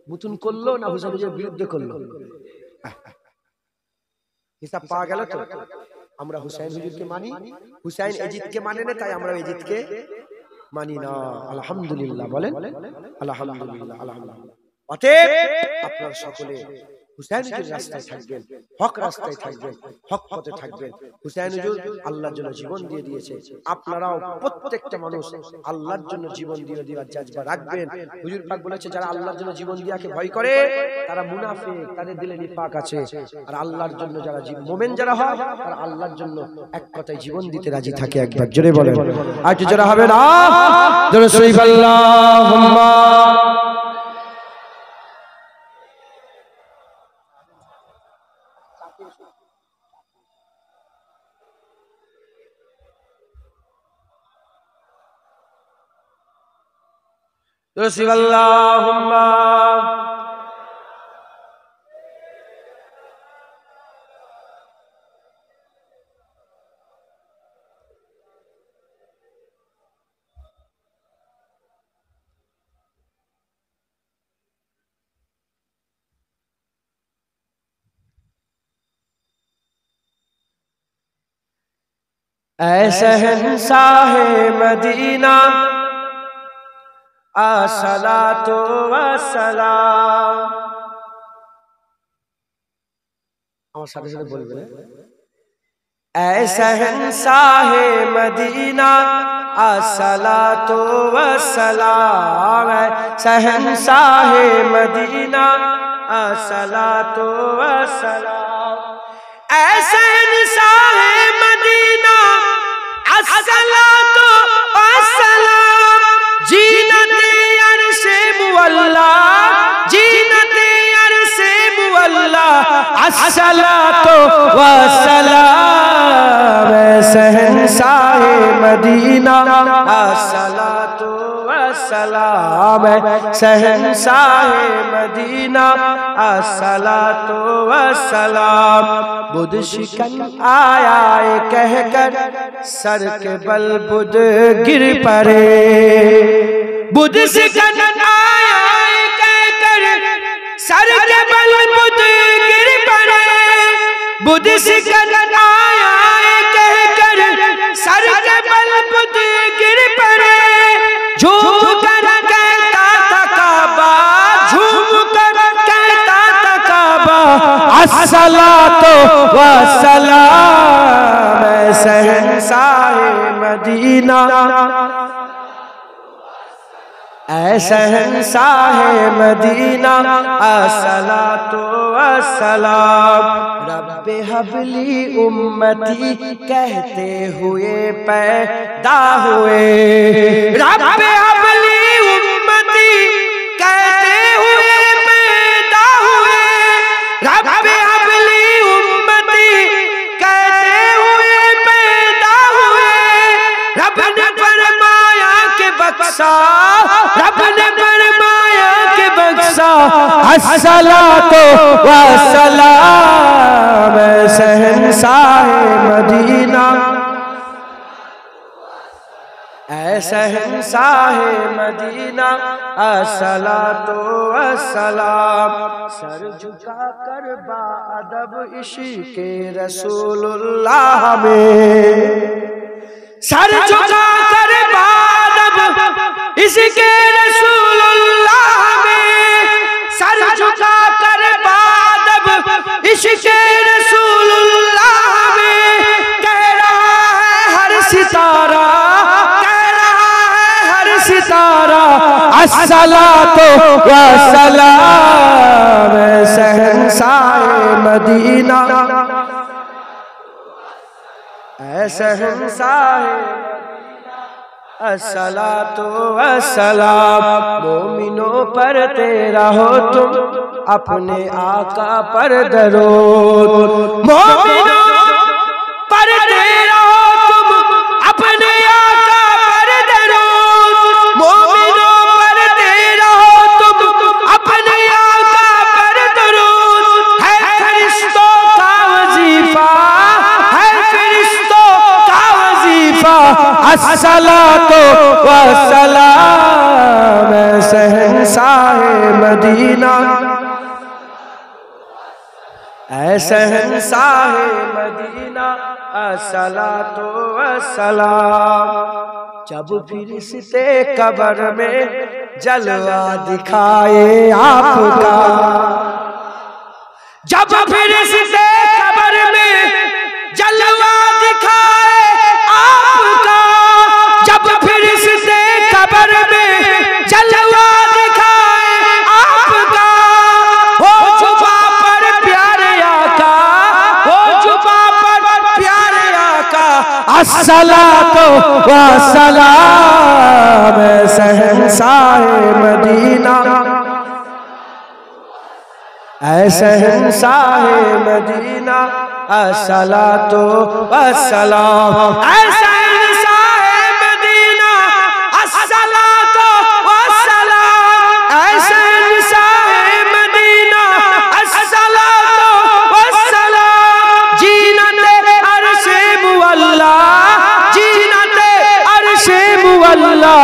মতন করলো না হুসাইন হুজুরের বিরুদ্ধে করলো? হিসাব পাওয়া গেল তো। আমরা হুসাইন হুজুরকে মানি, হুসাইন এজিদকে মানে না, তাই আমরা এজিদকে মানি না। আলহামদুলিল্লাহ বলেন, আলহামদুলিল্লাহ, আলহামদুলিল্লাহ। অতএব আপনারা সকলে হুসাইন হুজুর রাস্তায় থাকবেন, হক রাস্তায় থাকবেন, হক পথে থাকবেন। হুসাইন হুজুর আল্লাহর জন্য জীবন দিয়ে দিয়েছে, আপনারাও প্রত্যেকটা মানুষ আল্লাহর জন্য জীবন দিয়ে দেওয়ার জাযবা রাখবেন। হুজুর পাক বলেছে যারা আল্লাহর জন্য জীবন দিয়াকে ভয় করে তারা মুনাফিক, তাদের দিলে নিফাক আছে। আর আল্লাহর জন্য যারা মুমিন যারা হয় তারা আল্লাহর জন্য এক কথায় জীবন দিতে রাজি থাকে। একবার জোরে বলেন, আর জোরে হবে না, জোরে শরীফ আল্লাহুম্মা। رسول اللهم اے شہنشاہ مدینہ الصلاۃ والسلام। আমার সাথে সাথে বলবেন, اے شہنشاہ مدینہ الصلاۃ والسلام، اے شہنشاہ مدینہ الصلاۃ والسلام، اے شہنشاہ مدینہ الصلاۃ والسلام، جینت عرش مولا، جینت عرش مولا، الصلاۃ والسلام، اے شہنشاہ مدینہ الصلاۃ والسلام، اے شہنشاہ مدینہ الصلاۃ والسلام۔ بدھ شکن آیا کہہ کر سر کے بل بدھ گر پڑے، بدھ شکن آیا کہہ کر سر کے بل بدھ گر پڑے، بدھ شکن آیا کہہ کر سر کے بل بدھ گر پڑے، جھوم کر کہتا تھا کعبہ، جھوم کر کہتا تھا کعبہ، الصلاۃ والسلام، اے شہنشاہ مدینہ
ऐ शहंशाह मदीना अस्सलातु वस्सलाम। रब्बे हबली उम्मती कहते हुए पैदा हुए, रब्बे हबली उम्मती कहते हुए पैदा हुए, रब्बे हबली उम्मती कहते हुए पैदा हुए। रब ने फरमाया के बख्शा, रब ने फरमाया के बख्शा अस्सलातु वस्सलाम। शहंशाह मदीना ऐ शहंशाह मदीना अस्सलातु वस्सलाम। सर झुका कर बाअदब इश्क़े रसूलुल्लाह में, सर झुका कर बाअदब इश्क़े रसूलुल्लाह में, सर झुका कर बाअदब इश्क़े रसूलुल्लाह में। कह रहा है हर सितारा, सितारा अस्सलातु वस्सलाम। शहंशाह मदीना ऐ शहंशाह अस्सलातु वस्सलाम। मोमिनों पर तेरा हो तुम अपने आका पर दरूद, मोमिनों पर तेरा हो तुम अपने आका पर दरूद, मोमिनों पर तेरा हो तुम अपने आका पर दरूद। है फरिश्तों का वजीफा, है फरिश्तों का वजीफा अस्सलातु वस्सलाम। शहंशाह मदीना ऐ शहंशाह मदीना अस्सलातु वस्सलाम। जब फरिश्ते कब्र में जलवा दिखाए आपका, जब फरिश्ते कब्र में जलवा दिखाए आपका, जब फरिश्ते कब्र में जलवा दिखाए आपका। हो छुपा पर प्यारे आका, हो छुपा पर प्यारे आका अस्सलातु वस्सलाम। शहंशाह मदीना ऐ शहंशाह मदीना अस्सलातु वस्सलाम। ऐ शहंशाह मदीना अस्सलातु वस्सलाम। ऐ शहंशाह मदीना अस्सलातु वस्सलाम। जीनते अर्शे मुअल्ला, जीनते अर्शे मुअल्ला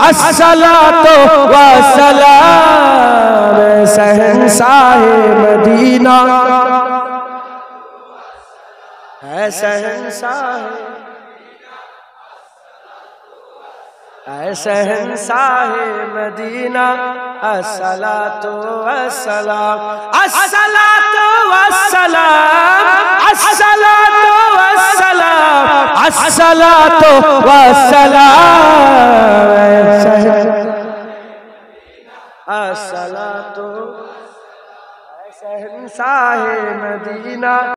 अस्सलातु वस्सलाम। शहंशाह मदीना ऐ शहंशाह, ऐ शहंशाह मदीना अस्सलातु वस्सलाम। अस्सलातु वस्सलाम, अस्सलातु वस्सलाम, अस्सलातु वस्सलाम। अस्सलातु शहंशाह मदीना।